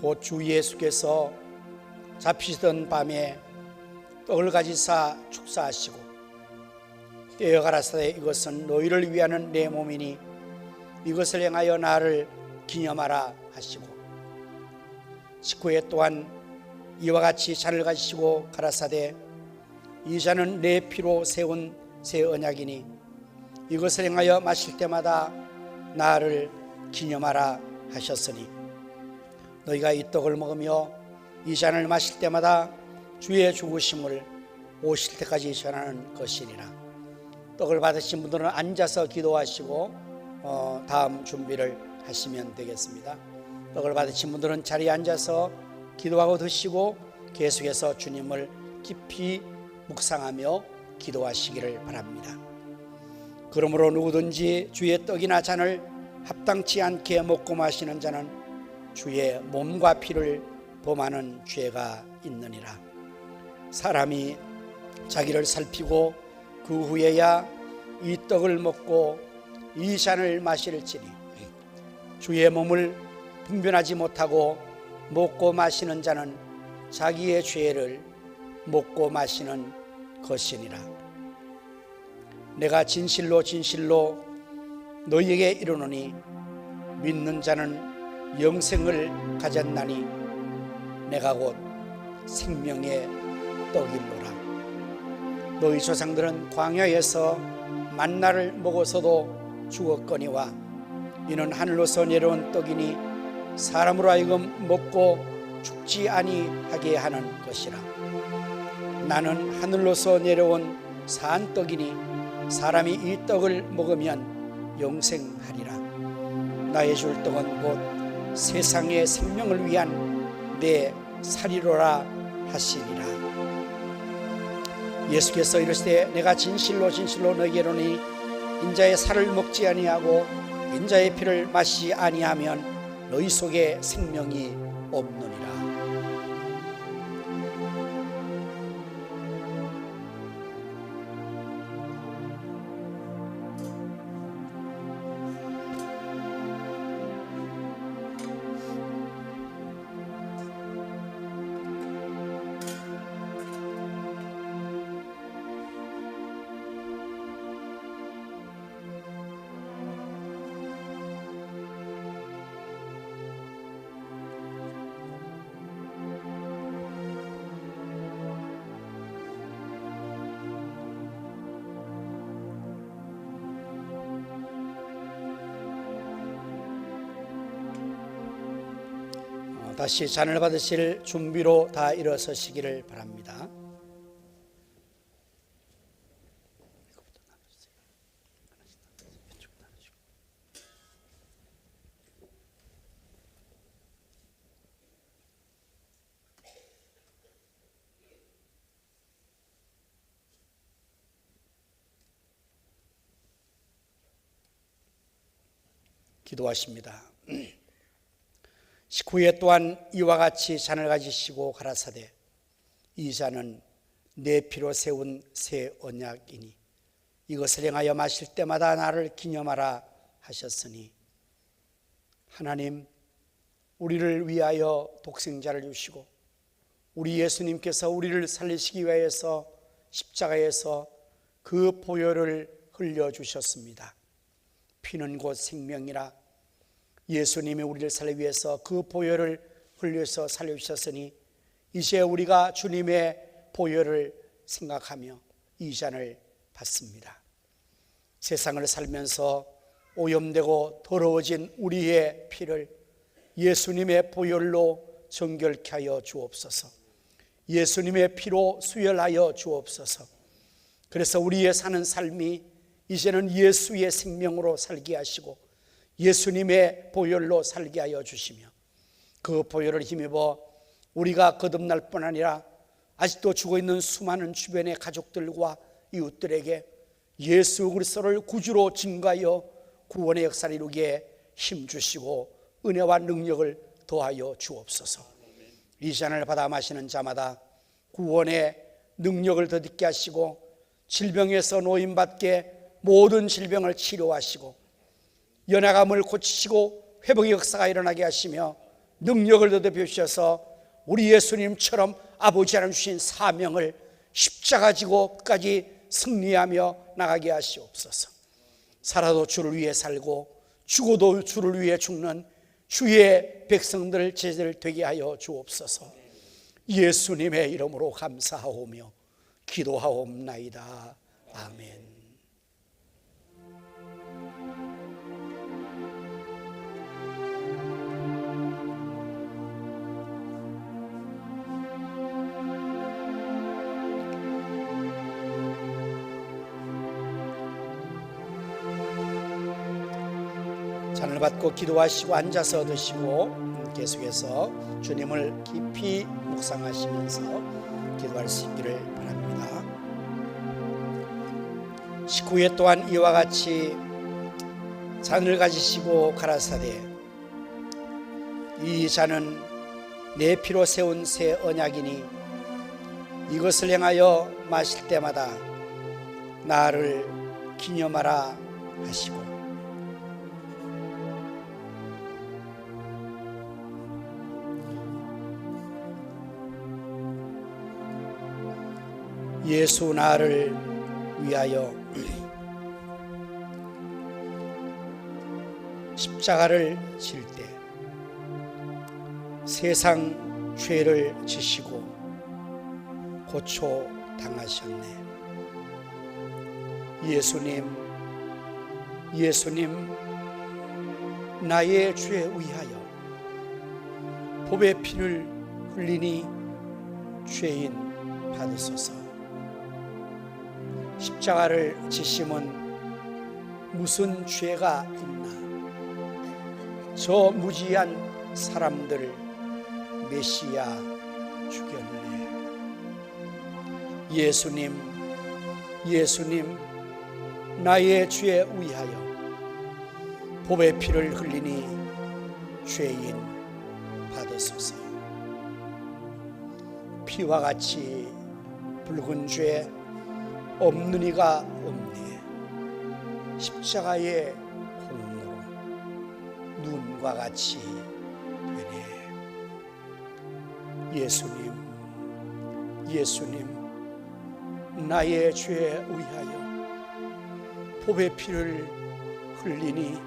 곧 주 예수께서 잡히시던 밤에 떡을 가지사 축사하시고 떼어 가라사대 이것은 너희를 위하는 내 몸이니 이것을 행하여 나를 기념하라 하시고 식후에 또한 이와 같이 잔을 가지시고 가라사대 이 잔은 내 피로 세운 새 언약이니 이것을 행하여 마실 때마다 나를 기념하라 하셨으니 너희가 이 떡을 먹으며 이 잔을 마실 때마다 주의 죽으심을 오실 때까지 전하는 것이니라. 떡을 받으신 분들은 앉아서 기도하시고 다음 준비를 하시면 되겠습니다. 떡을 받으신 분들은 자리에 앉아서 기도하고 드시고 계속해서 주님을 깊이 묵상하며 기도하시기를 바랍니다. 그러므로 누구든지 주의 떡이나 잔을 합당치 않게 먹고 마시는 자는 주의 몸과 피를 범하는 죄가 있느니라. 사람이 자기를 살피고 그 후에야 이 떡을 먹고 이 잔을 마실지니 주의 몸을 분별하지 못하고 먹고 마시는 자는 자기의 죄를 먹고 마시는 것이니라. 내가 진실로 진실로 너희에게 이르노니 믿는 자는 영생을 가졌나니 내가 곧 생명의 떡이로라. 너희 조상들은 광야에서 만나를 먹어서도 죽었거니와 이는 하늘로서 내려온 떡이니 사람으로 하여금 먹고 죽지 아니하게 하는 것이라. 나는 하늘로서 내려온 산 떡이니 사람이 이 떡을 먹으면 영생하리라. 나의 줄 떡은 곧 세상의 생명을 위한 내 살이로라 하시니라. 예수께서 이르시되 내가 진실로 진실로 너희에게 이르노니 인자의 살을 먹지 아니하고 인자의 피를 마시지 아니하면 너희 속에 생명이 없느니라. 다시 잔을 받으실 준비로 다 일어서시기를 바랍니다. 기도하십니다. 19회 또한 이와 같이 잔을 가지시고 가라사대 이 잔은 내 피로 세운 새 언약이니 이것을 행하여 마실 때마다 나를 기념하라 하셨으니 하나님, 우리를 위하여 독생자를 주시고 우리 예수님께서 우리를 살리시기 위하여서 십자가에서 그 보혈을 흘려주셨습니다. 피는 곧 생명이라 예수님이 우리를 살리기 위해서 그 보혈을 흘려서 살려주셨으니 이제 우리가 주님의 보혈을 생각하며 이 잔을 받습니다. 세상을 살면서 오염되고 더러워진 우리의 피를 예수님의 보혈로 정결케 하여 주옵소서. 예수님의 피로 수혈하여 주옵소서. 그래서 우리의 사는 삶이 이제는 예수의 생명으로 살게 하시고 예수님의 보혈로 살게 하여 주시며 그 보혈을 힘입어 우리가 거듭날 뿐 아니라 아직도 죽어있는 수많은 주변의 가족들과 이웃들에게 예수 그리스도를 구주로 증거하여 구원의 역사를 이루기에 힘주시고 은혜와 능력을 더하여 주옵소서. 이 잔을 받아 마시는 자마다 구원의 능력을 더딛게 하시고 질병에서 노임받게 모든 질병을 치료하시고 연약함을 고치시고 회복의 역사가 일어나게 하시며 능력을 더듬어 주셔서 우리 예수님처럼 아버지 하나님 주신 사명을 십자가 지고 끝까지 승리하며 나가게 하시옵소서. 살아도 주를 위해 살고 죽어도 주를 위해 죽는 주의 백성들 제자들 되게 하여 주옵소서. 예수님의 이름으로 감사하오며 기도하옵나이다. 아멘. 잔을 받고 기도하시고 앉아서 드시고 계속해서 주님을 깊이 묵상하시면서 기도할 수 있기를 바랍니다. 19회 또한 이와 같이 잔을 가지시고 가라사대 이 잔은 내 피로 세운 새 언약이니 이것을 행하여 마실 때마다 나를 기념하라 하시고 예수 나를 위하여 십자가를 질 때 세상 죄를 지시고 고초 당하셨네. 예수님 나의 죄에 의하여 법의 피를 흘리니 죄인 받으소서. 십자가를 지심은 무슨 죄가 있나? 저 무지한 사람들 메시아 죽였네. 예수님 나의 죄에 의하여 법의 피를 흘리니 죄인 받으소서. 피와 같이 붉은 죄 없는 이가 없네. 십자가의 공로로 눈과 같이 되네. 예수님 나의 죄에 의하여 법의 피를 흘리니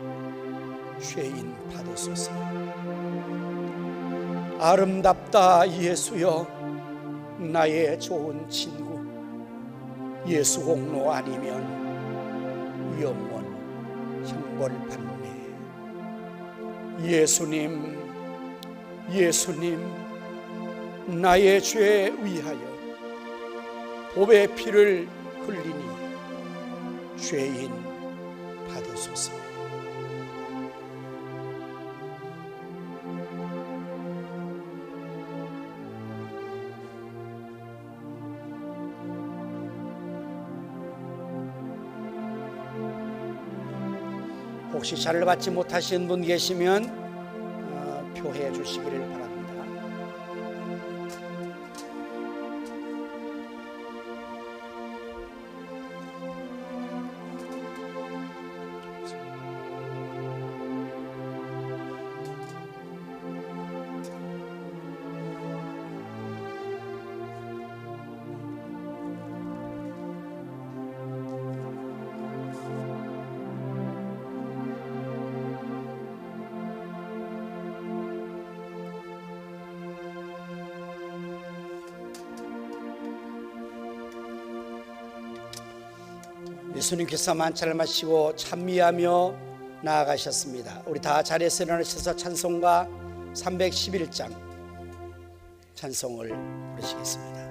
죄인 받으소서. 아름답다 예수여 나의 좋은 친구. 예수 공로 아니면 영원 형벌 받네. 예수님, 나의 죄에 위하여 보배 피를 흘리니 죄인 받으소서. 혹시 차를 받지 못하신 분 계시면 표해 주시기를 바랍니다. 예수님께서 만찬을 마시고 찬미하며 나아가셨습니다. 우리 다 자리에서 일어나셔서 찬송가 311장 찬송을 부르시겠습니다.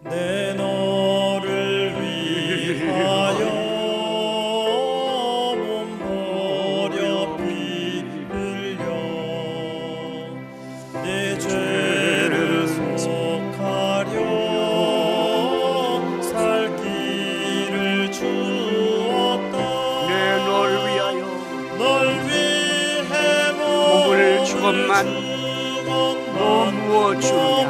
내 너를 위하여 몸 버려 피 흘려 내 죄를 속하려 살 길을 주었다. 널 위하여 널 위해 몸을 주건만 너 무엇 주느냐.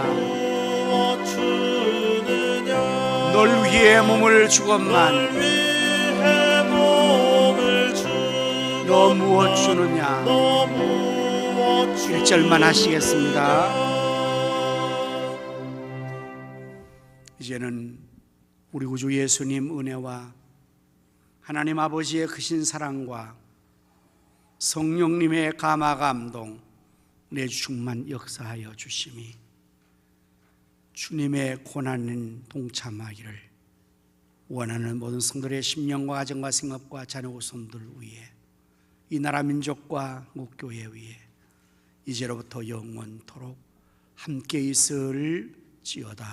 널 위해 몸을 주건만 너 무엇 주느냐. 1절만 하시겠습니다. 이제는 우리 구주 예수님 은혜와 하나님 아버지의 크신 사랑과 성령님의 감화 감동 내 충만 역사하여 주심이 주님의 고난은 동참하기를 원하는 모든 성도들의 심령과 가정과 생업과 자녀 후손들 위해 이 나라 민족과 목교회 위해 이제로부터 영원토록 함께 있을지어다.